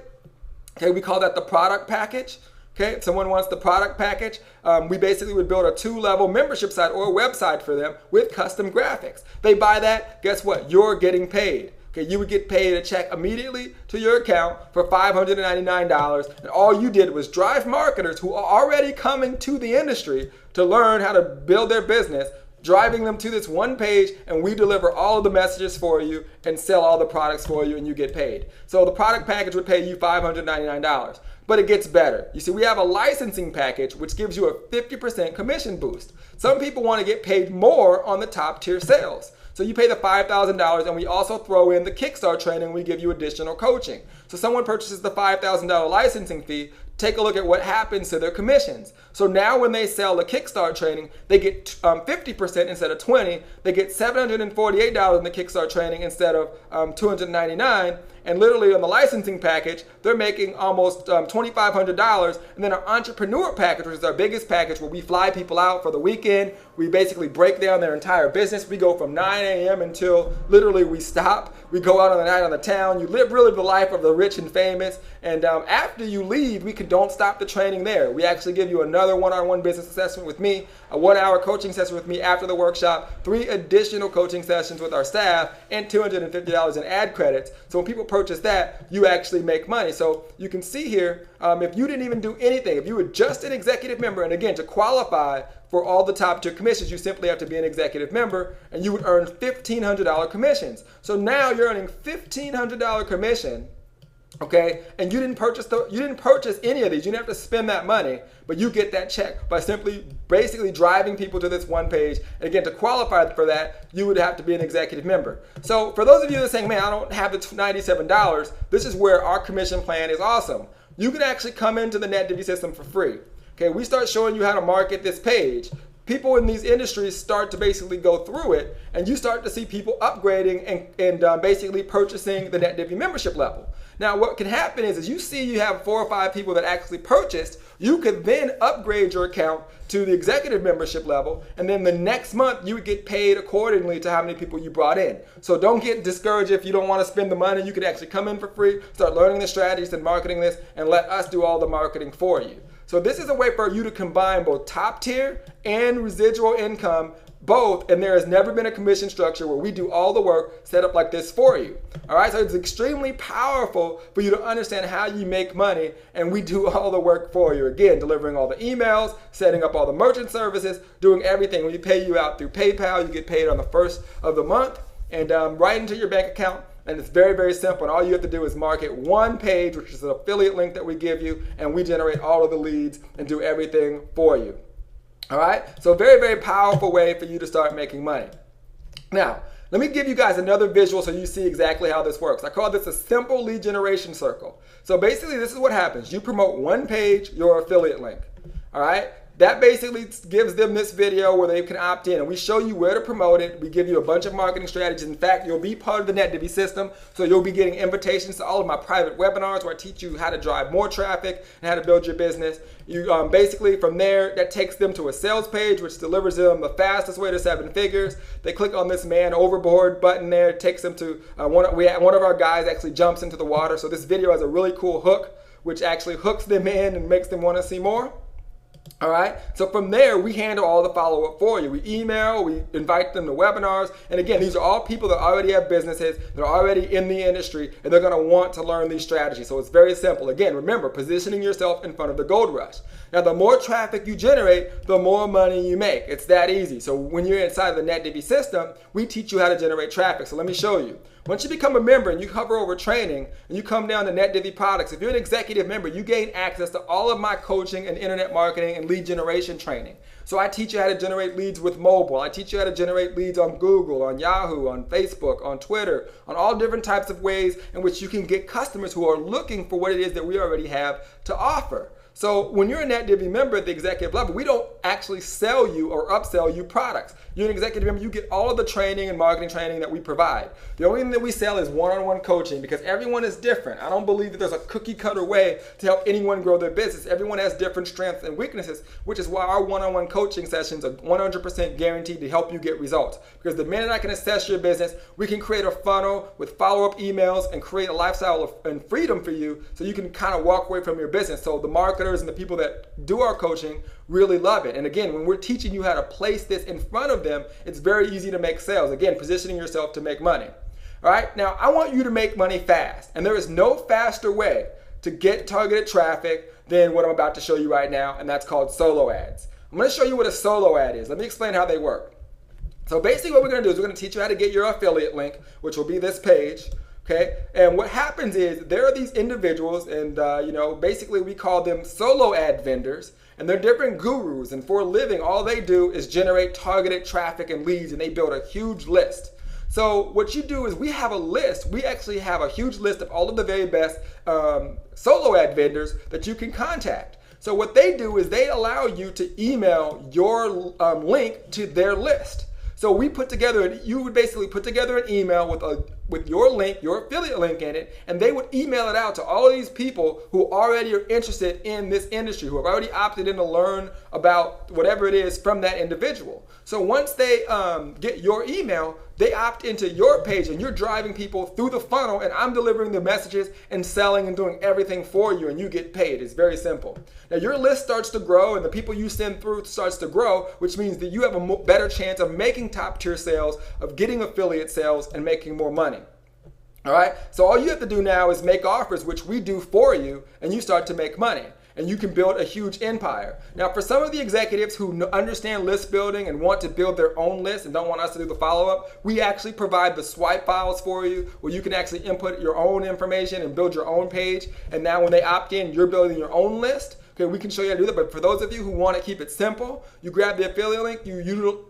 okay, we call that the product package. Okay, if someone wants the product package, we basically would build a 2-level membership site or a website for them with custom graphics. They buy that, guess what? You're getting paid. Okay, you would get paid a check immediately to your account for $599, and all you did was drive marketers who are already coming to the industry to learn how to build their business, driving them to this one page, and we deliver all of the messages for you and sell all the products for you, and you get paid. So the product package would pay you $599. But it gets better. You see, we have a licensing package which gives you a 50% commission boost. Some people want to get paid more on the top tier sales. So you pay the $5,000, and we also throw in the Kickstart training. We give you additional coaching. So someone purchases the $5,000 licensing fee. Take a look at what happens to their commissions. So now when they sell the Kickstart training, they get 50% instead of 20%. They get $748 in the Kickstart training instead of $299. And literally on the licensing package, they're making almost $2,500. And then our entrepreneur package, which is our biggest package, where we fly people out for the weekend. We basically break down their entire business. We go from 9 a.m. until literally we stop. We go out on the night on the town. You live really the life of the rich and famous. And after you leave, we can don't stop the training there. We actually give you another one-on-one business assessment with me, a 1-hour coaching session with me after the workshop, 3 additional coaching sessions with our staff, and $250 in ad credits. So when people purchase that, you actually make money. So you can see here, if you didn't even do anything, if you were just an executive member, and again, to qualify for all the top tier commissions, you simply have to be an executive member, and you would earn $1,500 commissions. So now you're earning $1,500 commission, okay? And you didn't purchase any of these. You didn't have to spend that money, but you get that check by simply basically driving people to this one page. And again, to qualify for that, you would have to be an executive member. So for those of you that are saying, man, I don't have the $97, this is where our commission plan is awesome. You can actually come into the NetDivi system for free. Okay, we start showing you how to market this page. People in these industries start to basically go through it, and you start to see people upgrading and basically purchasing the NetDivi membership level. Now, what can happen is you see you have 4 or 5 people that actually purchased, you could then upgrade your account to the executive membership level, and then the next month you would get paid accordingly to how many people you brought in. So don't get discouraged if you don't want to spend the money. You could actually come in for free, start learning the strategies and marketing this, and let us do all the marketing for you. So this is a way for you to combine both top tier and residual income, both, and there has never been a commission structure where we do all the work set up like this for you. All right, so it's extremely powerful for you to understand how you make money, and we do all the work for you. Again, delivering all the emails, setting up all the merchant services, doing everything. We pay you out through PayPal. You get paid on the 1st of the month, and right into your bank account. And it's very, very simple. And all you have to do is market one page, which is an affiliate link that we give you, and we generate all of the leads and do everything for you. All right? So very, very powerful way for you to start making money. Now, let me give you guys another visual so you see exactly how this works. I call this a simple lead generation circle. So basically, this is what happens. You promote one page, your affiliate link. All right? That basically gives them this video where they can opt in, and we show you where to promote it. We give you a bunch of marketing strategies. In fact, you'll be part of the NetDivi system, so you'll be getting invitations to all of my private webinars where I teach you how to drive more traffic and how to build your business. You basically, from there, that takes them to a sales page, which delivers them the fastest way to 7 figures. They click on this man overboard button there. It takes them to one of our guys actually jumps into the water. So this video has a really cool hook, which actually hooks them in and makes them want to see more. All right, so from there, we handle all the follow-up for you. We email, we invite them to webinars, and again, these are all people that already have businesses, they're already in the industry, and they're gonna want to learn these strategies. So it's very simple. Again, remember, positioning yourself in front of the gold rush. Now, the more traffic you generate, the more money you make. It's that easy. So when you're inside the NetDivi system, we teach you how to generate traffic. So let me show you. Once you become a member and you hover over training and you come down to NetDivi products, if you're an executive member, you gain access to all of my coaching and internet marketing and lead generation training. So I teach you how to generate leads with mobile. I teach you how to generate leads on Google, on Yahoo, on Facebook, on Twitter, on all different types of ways in which you can get customers who are looking for what it is that we already have to offer. So when you're a NetDivi member at the executive level, we don't actually sell you or upsell you products. You're an executive member, you get all of the training and marketing training that we provide. The only thing that we sell is one-on-one coaching because everyone is different. I don't believe that there's a cookie cutter way to help anyone grow their business. Everyone has different strengths and weaknesses, which is why our one-on-one coaching sessions are 100% guaranteed to help you get results. Because the minute I can assess your business, we can create a funnel with follow-up emails and create a lifestyle and freedom for you so you can kind of walk away from your business. So the marketers and the people that do our coaching really love it. And again, when we're teaching you how to place this in front of them, it's very easy to make sales. Again, positioning yourself to make money. All right, now I want you to make money fast. And there is no faster way to get targeted traffic than what I'm about to show you right now, and that's called solo ads. I'm going to show you what a solo ad is. Let me explain how they work. So basically what we're going to do is we're going to teach you how to get your affiliate link, which will be this page. Okay, and what happens is there are these individuals, and basically we call them solo ad vendors, and they're different gurus, and for a living, all they do is generate targeted traffic and leads, and they build a huge list. So what you do is we have a list. We actually have a huge list of all of the very best solo ad vendors that you can contact. So what they do is they allow you to email your link to their list. So we put together, you would basically put together an email with with your link, your affiliate link in it, and they would email it out to all of these people who already are interested in this industry, who have already opted in to learn about whatever it is from that individual. So once they get your email, they opt into your page and you're driving people through the funnel, and I'm delivering the messages and selling and doing everything for you, and you get paid. It's very simple. Now your list starts to grow and the people you send through starts to grow, which means that you have a better chance of making top tier sales, of getting affiliate sales, and making more money. All right, so all you have to do now is make offers, which we do for you, and you start to make money. And you can build a huge empire. Now, for some of the executives who understand list building and want to build their own list and don't want us to do the follow-up, we actually provide the swipe files for you where you can actually input your own information and build your own page. And now when they opt in, you're building your own list. Okay, we can show you how to do that, but for those of you who want to keep it simple, you grab the affiliate link, you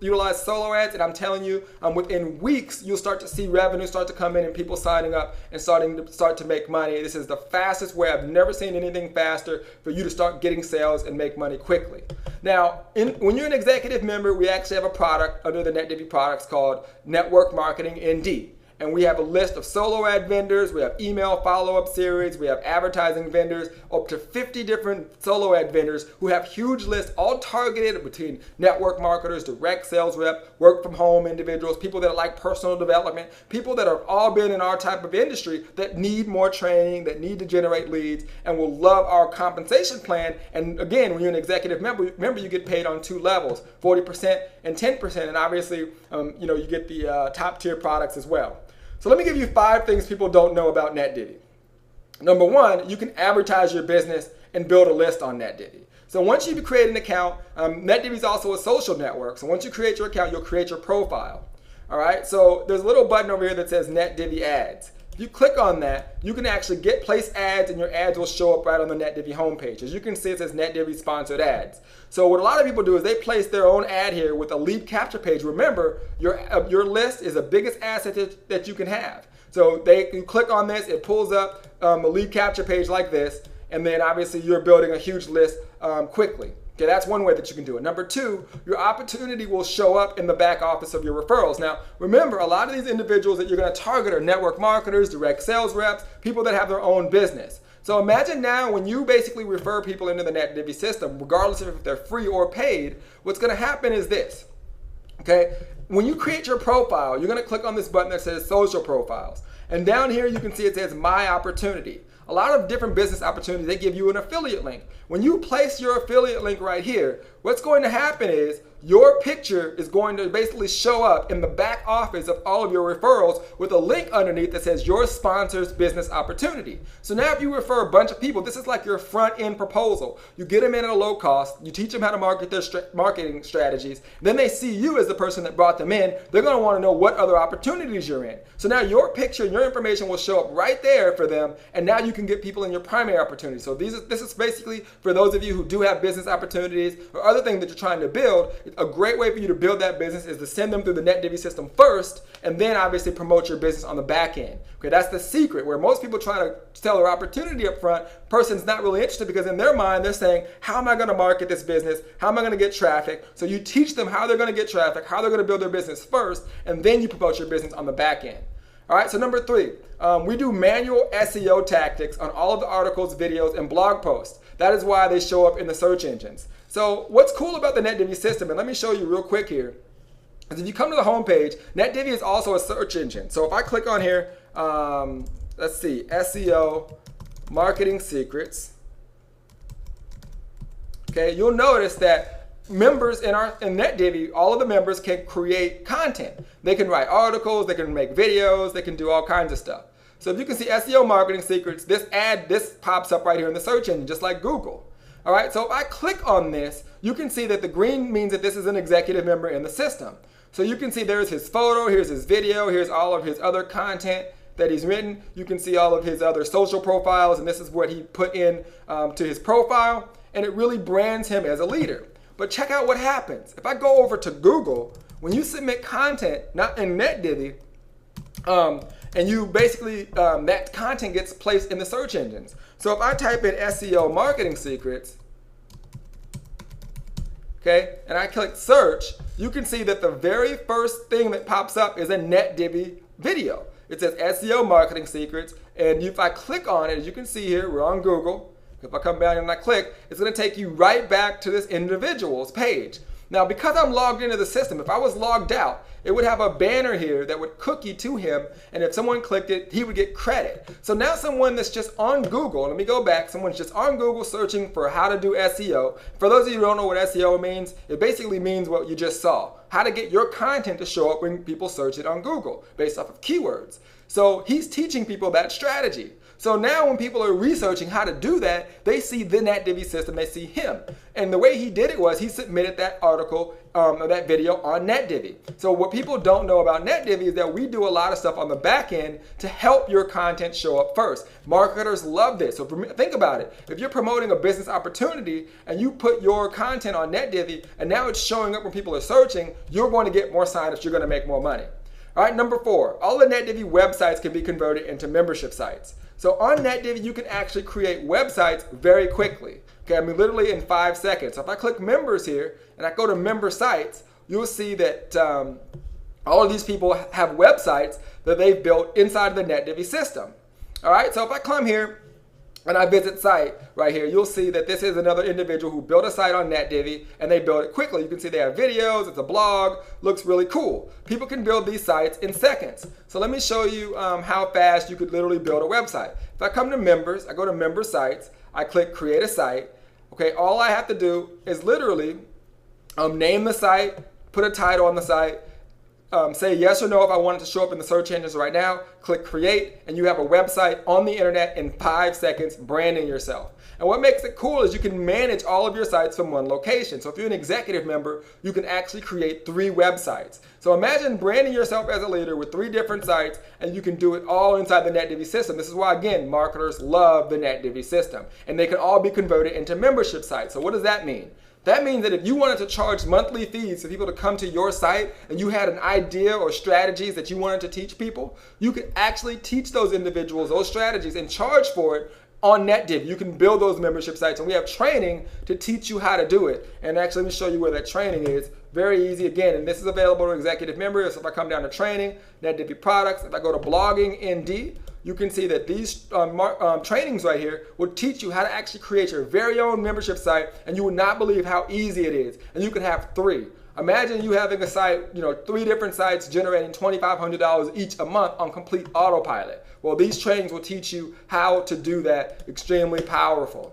utilize solo ads, and I'm telling you, within weeks, you'll start to see revenue start to come in and people signing up and start to make money. This is the fastest way. I've never seen anything faster for you to start getting sales and make money quickly. Now, when you're an executive member, we actually have a product under the NetDivi products called Network Marketing ND. And we have a list of solo ad vendors, we have email follow-up series, we have advertising vendors, up to 50 different solo ad vendors who have huge lists all targeted between network marketers, direct sales rep, work from home individuals, people that like personal development, people that have all been in our type of industry that need more training, that need to generate leads, and will love our compensation plan. And again, when you're an executive member, remember you get paid on 2 levels, 40% and 10%, and obviously you get the top tier products as well. So let me give you 5 things people don't know about NetDivi. Number 1, you can advertise your business and build a list on NetDivi. So once you create an account, NetDivi is also a social network. So once you create your account, you'll create your profile. All right, so there's a little button over here that says NetDivi Ads. If you click on that, you can actually place ads, and your ads will show up right on the NetDivi homepage. As you can see, it says NetDivi sponsored ads. So what a lot of people do is they place their own ad here with a lead capture page. Remember, your list is the biggest asset that you can have. So you click on this, it pulls up a lead capture page like this, and then obviously you're building a huge list quickly. Okay, that's one way that you can do it. Number 2, your opportunity will show up in the back office of your referrals. Now, remember, a lot of these individuals that you're going to target are network marketers, direct sales reps, people that have their own business. So imagine now when you basically refer people into the NetDivi system, regardless of if they're free or paid, what's going to happen is this. Okay, when you create your profile, you're going to click on this button that says social profiles. And down here you can see it says my opportunity. A lot of different business opportunities, they give you an affiliate link. When you place your affiliate link right here, what's going to happen is your picture is going to basically show up in the back office of all of your referrals with a link underneath that says your sponsor's business opportunity. So now if you refer a bunch of people, this is like your front end proposal. You get them in at a low cost, you teach them how to market their marketing strategies, then they see you as the person that brought them in. They're going to want to know what other opportunities you're in. So now your picture and your information will show up right there for them, and now you can get people in your primary opportunities. So this is basically for those of you who do have business opportunities or other things that you're trying to build. A great way for you to build that business is to send them through the NetDivi system first, and then obviously promote your business on the back end. Okay, that's the secret. Where most people try to sell their opportunity up front, person's not really interested because in their mind they're saying, how am I going to market this business? How am I going to get traffic? So you teach them how they're going to get traffic, how they're going to build their business first, and then you promote your business on the back end. All right, so number 3, we do manual SEO tactics on all of the articles, videos, and blog posts. That is why they show up in the search engines. So what's cool about the NetDivi system, and let me show you real quick here, is if you come to the home page, NetDivi is also a search engine. So if I click on here, let's see, SEO marketing secrets, okay, you'll notice that members in NetDivi, all of the members can create content. They can write articles, they can make videos, they can do all kinds of stuff. So if you can see SEO marketing secrets, this pops up right here in the search engine, just like Google. All right, so if I click on this, you can see that the green means that this is an executive member in the system. So you can see there's his photo, here's his video, here's all of his other content that he's written. You can see all of his other social profiles, and this is what he put in to his profile, and it really brands him as a leader. But check out what happens. If I go over to Google, when you submit content, not in NetDivi, and you basically, that content gets placed in the search engines. So if I type in SEO marketing secrets, okay, and I click search, you can see that the very first thing that pops up is a NetDivi video. It says SEO marketing secrets. And if I click on it, as you can see here, we're on Google. If I come down and I click, it's going to take you right back to this individual's page. Now, because I'm logged into the system, if I was logged out, it would have a banner here that would cookie to him, and if someone clicked it, he would get credit. So now someone that's just on Google, let me go back, someone's just on Google searching for how to do SEO. For those of you who don't know what SEO means, it basically means what you just saw. How to get your content to show up when people search it on Google based off of keywords. So he's teaching people that strategy. So now when people are researching how to do that, they see the NetDivi system, they see him. And the way he did it was he submitted that article, or that video on NetDivi. So what people don't know about NetDivi is that we do a lot of stuff on the back end to help your content show up first. Marketers love this. So think about it. If you're promoting a business opportunity and you put your content on NetDivi and now it's showing up when people are searching, you're going to get more signups, you're going to make more money. All right, number 4, all the NetDivi websites can be converted into membership sites. So on NetDivi, you can actually create websites very quickly. Okay, I mean literally in 5 seconds. So if I click members here and I go to member sites, you'll see that all of these people have websites that they've built inside the NetDivi system. All right, so if I come here and I visit site right here, you'll see that this is another individual who built a site on NetDivi and they built it quickly. You can see they have videos, it's a blog, looks really cool. People can build these sites in seconds. So let me show you how fast you could literally build a website. If I come to members, I go to member sites, I click create a site. Okay, all I have to do is literally name the site, put a title on the site, say yes or no if I want it to show up in the search engines right now, click create, and you have a website on the internet in 5 seconds branding yourself. And what makes it cool is you can manage all of your sites from one location. So if you're an executive member, you can actually create 3 websites. So imagine branding yourself as a leader with 3 different sites, and you can do it all inside the NetDivi system. This is why, again, marketers love the NetDivi system. And they can all be converted into membership sites. So what does that mean? That means that if you wanted to charge monthly fees for people to come to your site and you had an idea or strategies that you wanted to teach people, you could actually teach those individuals those strategies and charge for it on NetDivi. You can build those membership sites, and we have training to teach you how to do it. And actually, let me show you where that training is. Very easy again, and this is available to executive members. So if I come down to training, NetDivi products, if I go to blogging ND, you can see that these trainings right here will teach you how to actually create your very own membership site, and you will not believe how easy it is. And you can have 3. Imagine you having a site, 3 different sites generating $2,500 each a month on complete autopilot. Well, these trainings will teach you how to do that. Extremely powerful.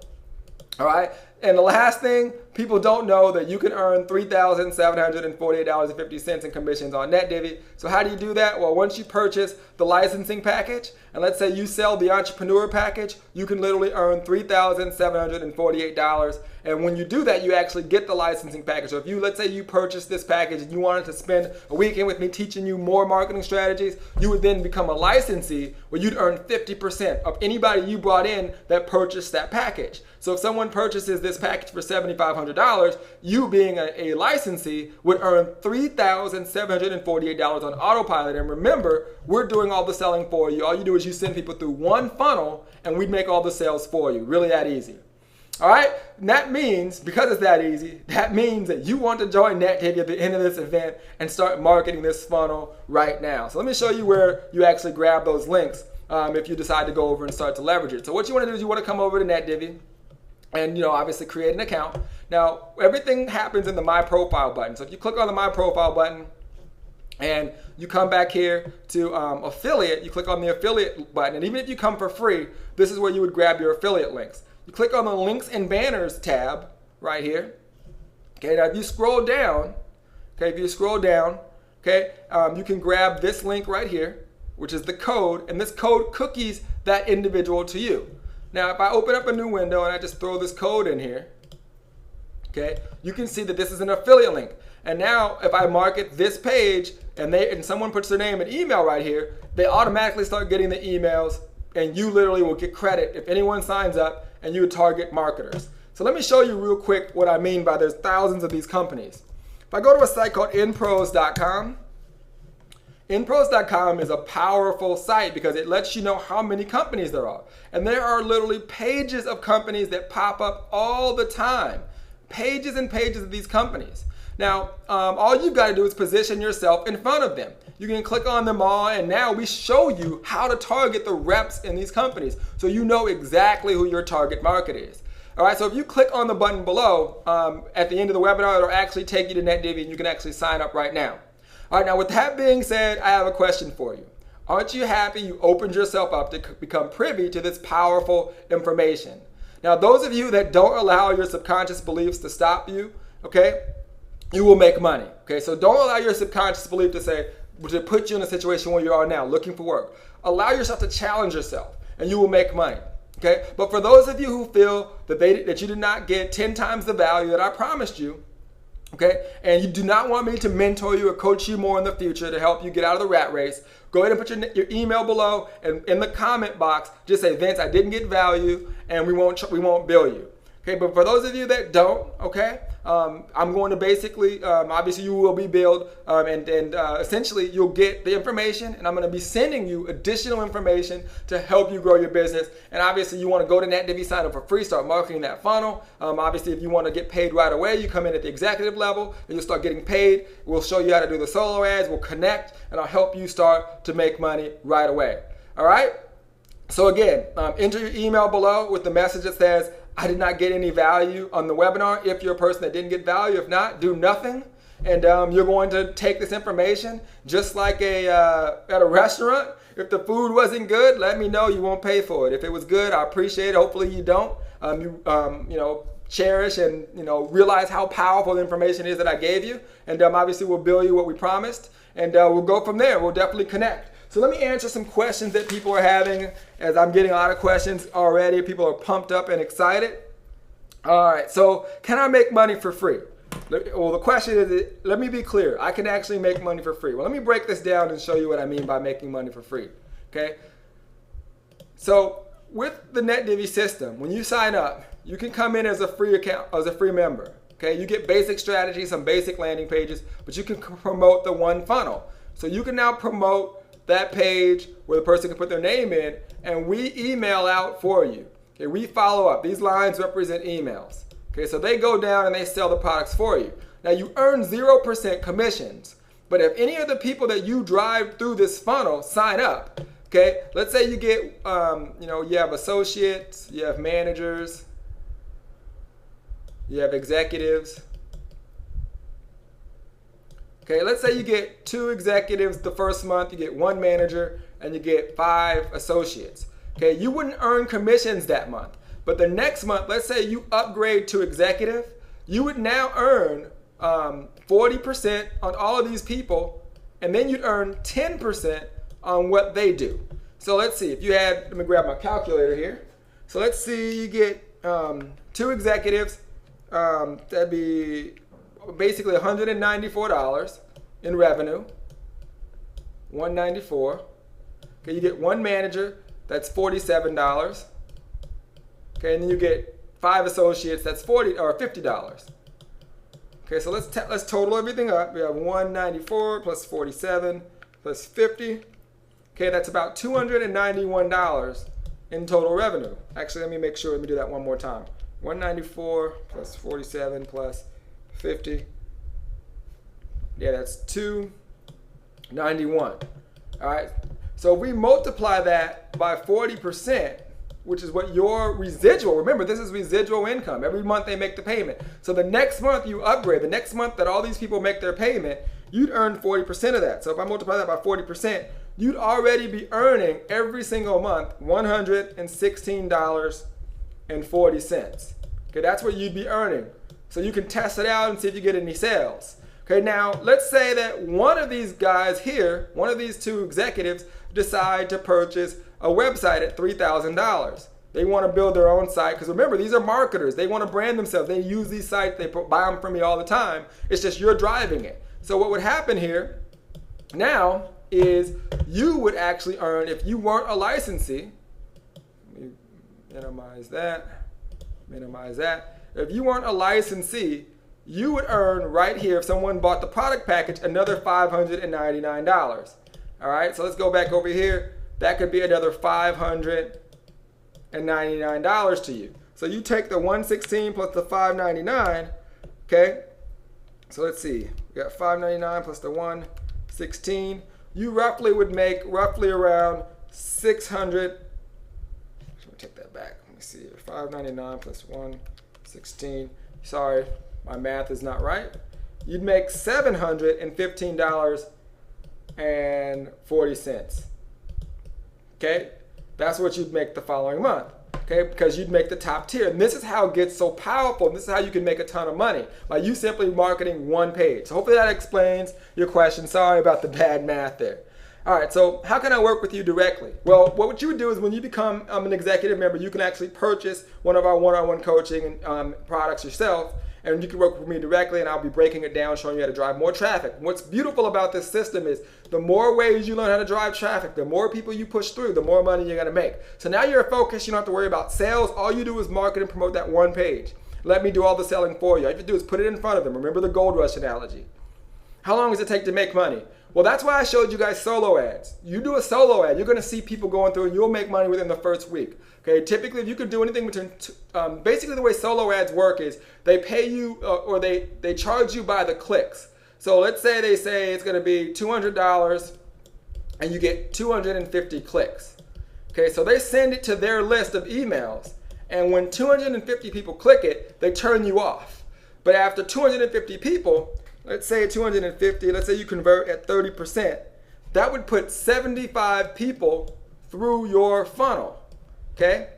All right. And the last thing, people don't know that you can earn $3,748.50 in commissions on NetDivi. So how do you do that? Well, once you purchase the licensing package, and let's say you sell the entrepreneur package, you can literally earn $3,748. And when you do that, you actually get the licensing package. So if you, let's say you purchase this package and you wanted to spend a weekend with me teaching you more marketing strategies, you would then become a licensee where you'd earn 50% of anybody you brought in that purchased that package. So if someone purchases this package for $7,500, you being a licensee would earn $3,748 on autopilot. And remember, we're doing all the selling for you. All you do is you send people through one funnel and we make all the sales for you. Really that easy. All right, and that means, because it's that easy, that means that you want to join NetDivi at the end of this event and start marketing this funnel right now. So let me show you where you actually grab those links if you decide to go over and start to leverage it. So what you want to do is you want to come over to NetDivi and obviously create an account. Now, everything happens in the My Profile button. So if you click on the My Profile button and you come back here to affiliate, you click on the affiliate button, and even if you come for free, this is where you would grab your affiliate links. You click on the links and banners tab right here. Okay, now if you scroll down, you can grab this link right here, which is the code, and this code cookies that individual to you. Now, if I open up a new window and I just throw this code in here, okay, you can see that this is an affiliate link. And now, if I market this page and someone puts their name and email right here, they automatically start getting the emails, and you literally will get credit if anyone signs up, and you would target marketers. So let me show you real quick what I mean by there's thousands of these companies. If I go to a site called inpros.com, inpros.com is a powerful site because it lets you know how many companies there are. And there are literally pages of companies that pop up all the time. Pages and pages of these companies. Now, all you've got to do is position yourself in front of them. You can click on them all, and now we show you how to target the reps in these companies so you know exactly who your target market is. All right, so if you click on the button below, at the end of the webinar, it'll actually take you to NetDivvy, and you can actually sign up right now. All right, now with that being said, I have a question for you. Aren't you happy you opened yourself up to become privy to this powerful information? Now, those of you that don't allow your subconscious beliefs to stop you, okay, you will make money. Okay, so don't allow your subconscious belief to put you in a situation where you are now, looking for work. Allow yourself to challenge yourself, and you will make money. Okay, but for those of you who feel that you did not get 10 times the value that I promised you, okay, and you do not want me to mentor you or coach you more in the future to help you get out of the rat race, go ahead and put your email below, and in the comment box, just say, Vince, I didn't get value, and we won't bill you. Okay, but for those of you that don't, okay, I'm going to basically, obviously you will be billed, and essentially you'll get the information, and I'm going to be sending you additional information to help you grow your business. And obviously you want to go to NetDivvy, sign up for free, start marketing that funnel. Obviously if you want to get paid right away, you come in at the executive level and you'll start getting paid. We'll show you how to do the solo ads, we'll connect, and I'll help you start to make money right away. All right? So again, enter your email below with the message that says, I did not get any value on the webinar. If you're a person that didn't get value, if not, do nothing. And you're going to take this information just like at a restaurant. If the food wasn't good, let me know. You won't pay for it. If it was good, I appreciate it. Hopefully you don't. Cherish and realize how powerful the information is that I gave you. And obviously we'll bill you what we promised. And we'll go from there. We'll definitely connect. So let me answer some questions that people are having, as I'm getting a lot of questions already. People are pumped up and excited. All right, so can I make money for free? Well, the question is, let me be clear. I can actually make money for free. Well, let me break this down and show you what I mean by making money for free, okay? So with the NetDivvy system, when you sign up, you can come in as a free account, as a free member, okay? You get basic strategies, some basic landing pages, but you can promote the one funnel. So you can now promote that page where the person can put their name in, and we email out for you. Okay, we follow up. These lines represent emails. Okay, so they go down and they sell the products for you. Now you earn 0% commissions, but if any of the people that you drive through this funnel sign up, okay, let's say you get, you have associates, you have managers, you have executives. Okay, let's say you get 2 executives the first month, you get 1 manager, and you get 5 associates. Okay, you wouldn't earn commissions that month. But the next month, let's say you upgrade to executive, you would now earn 40% on all of these people, and then you'd earn 10% on what they do. So let's see, if you had, let me grab my calculator here. So let's see, you get 2 executives, that'd be basically $194 in revenue, $194. Okay, you get 1 manager, that's $47. Okay, and then you get 5 associates, that's $50. Okay, so let's total everything up. We have 194 plus 47 plus 50. Okay, that's about $291 in total revenue. Actually, let me make sure. Let me do that one more time. 194 plus 47 plus 50. Yeah, that's 291. All right. So if we multiply that by 40%, which is what your residual, remember this is residual income. Every month they make the payment. So the next month you upgrade, the next month that all these people make their payment, you'd earn 40% of that. So if I multiply that by 40%, you'd already be earning every single month $116.40. Okay, that's what you'd be earning. So you can test it out and see if you get any sales. Okay, now let's say that one of these guys here, one of these 2 executives, decide to purchase a website at $3,000. They want to build their own site, because remember, these are marketers. They want to brand themselves. They use these sites. They buy them from me all the time. It's just you're driving it. So what would happen here now is you would actually earn, if you weren't a licensee, let me minimize that. If you weren't a licensee, you would earn right here, if someone bought the product package, another $599. All right, so let's go back over here. That could be another $599 to you. So you take the 116 plus the 599, okay, So let's see, we got $5.99 plus the $1.16. You roughly would make around 600. Let me take that back. Let me see here. $5.99 plus $1.16. Sorry, my math is not right. You'd make $715.40. Okay, that's what you'd make the following month. Okay, because you'd make the top tier. And this is how it gets so powerful. And this is how you can make a ton of money by you simply marketing one page. So hopefully that explains your question. Sorry about the bad math there. All right, so how can I work with you directly? Well, what you would do is when you become an executive member, you can actually purchase one of our one-on-one coaching products yourself, and you can work with me directly, and I'll be breaking it down, showing you how to drive more traffic. What's beautiful about this system is the more ways you learn how to drive traffic, the more people you push through, the more money you're gonna make. So now you're focused, you don't have to worry about sales. All you do is market and promote that one page. Let me do all the selling for you. All you have to do is put it in front of them. Remember the gold rush analogy. How long does it take to make money? Well, that's why I showed you guys solo ads. You do a solo ad, you're gonna see people going through and you'll make money within the first week. Okay, typically if you could do anything between, basically the way solo ads work is they pay you or they charge you by the clicks. So let's say they say it's gonna be $200 and you get 250 clicks. Okay, so they send it to their list of emails, and when 250 people click it, they turn you off. But after 250 people, let's say 250, let's say you convert at 30%, that would put 75 people through your funnel, okay?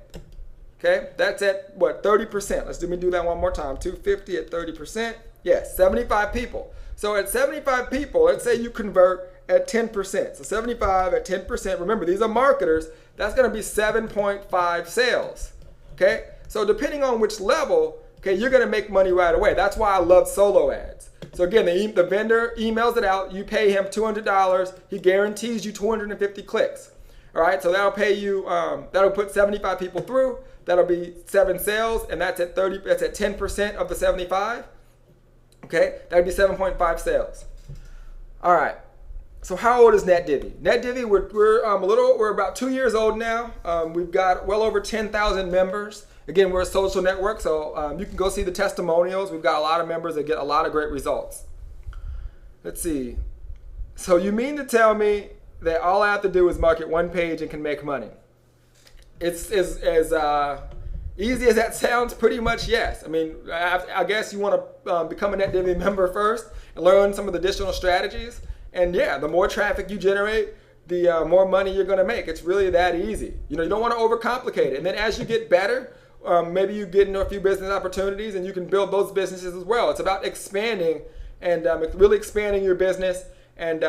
Okay, that's at what, 30%. Let me do that one more time. 250 at 30%, yes, 75 people. So at 75 people, let's say you convert at 10%. So 75 at 10%, remember these are marketers, that's gonna be 7.5 sales, okay? So depending on which level, okay, you're gonna make money right away. That's why I love solo ads. So again, the vendor emails it out, you pay him $200, he guarantees you 250 clicks. All right, so that'll pay you, that'll put 75 people through, that'll be 7 sales, and that's at 10% of the 75. Okay, that'd be 7.5 sales. All right, so how old is NetDivvy? NetDivvy, we're about 2 years old now. We've got well over 10,000 members. Again, we're a social network, so you can go see the testimonials. We've got a lot of members that get a lot of great results. Let's see. So you mean to tell me that all I have to do is market one page and can make money? It's as easy as that sounds, pretty much yes. I mean, I guess you want to become a NetDivvy member first and learn some of the additional strategies. And yeah, the more traffic you generate, the more money you're going to make. It's really that easy. You know, you don't want to overcomplicate it. And then as you get better, maybe you get into a few business opportunities and you can build those businesses as well. It's about expanding and really expanding your business and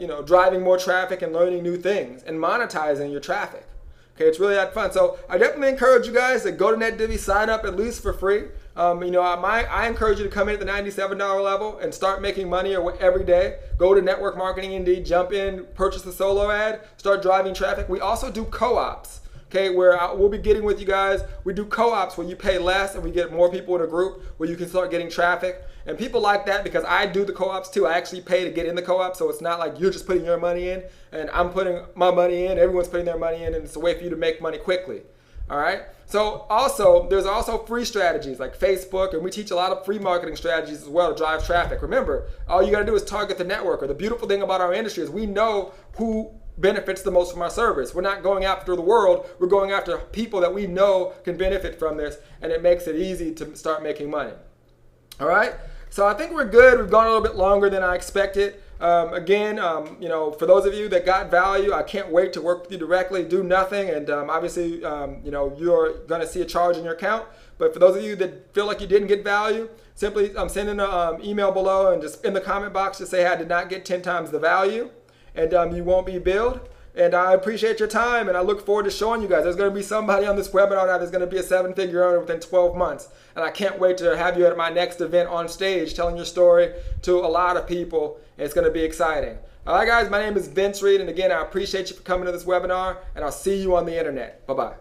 you know, driving more traffic and learning new things and monetizing your traffic. Okay, it's really that fun. So I definitely encourage you guys to go to NetDivvy, sign up at least for free. You know, I encourage you to come in at the $97 level and start making money every day. Go to Network Marketing Indeed, jump in, purchase the solo ad, start driving traffic. We also do co-ops. Okay, where we'll be getting with you guys. We do co-ops where you pay less and we get more people in a group where you can start getting traffic. And people like that because I do the co-ops too. I actually pay to get in the co-op, so it's not like you're just putting your money in and I'm putting my money in, everyone's putting their money in, and it's a way for you to make money quickly. All right? So also, there's also free strategies like Facebook, and we teach a lot of free marketing strategies as well to drive traffic. Remember, all you gotta do is target the networker. The beautiful thing about our industry is we know who benefits the most from our service. We're not going after the world, we're going after people that we know can benefit from this, and it makes it easy to start making money. All right, so I think we're good. We've gone a little bit longer than I expected. Again, you know, for those of you that got value, I can't wait to work with you directly. Do nothing, and obviously, you know, you're gonna see a charge in your account. But for those of you that feel like you didn't get value, simply send in an email below and just in the comment box just say, hey, I did not get 10 times the value. And you won't be billed. And I appreciate your time, and I look forward to showing you guys. There's going to be somebody on this webinar now that's going to be a 7-figure earner within 12 months. And I can't wait to have you at my next event on stage telling your story to a lot of people. It's going to be exciting. All right, guys, my name is Vince Reed, and again, I appreciate you for coming to this webinar, and I'll see you on the internet. Bye-bye.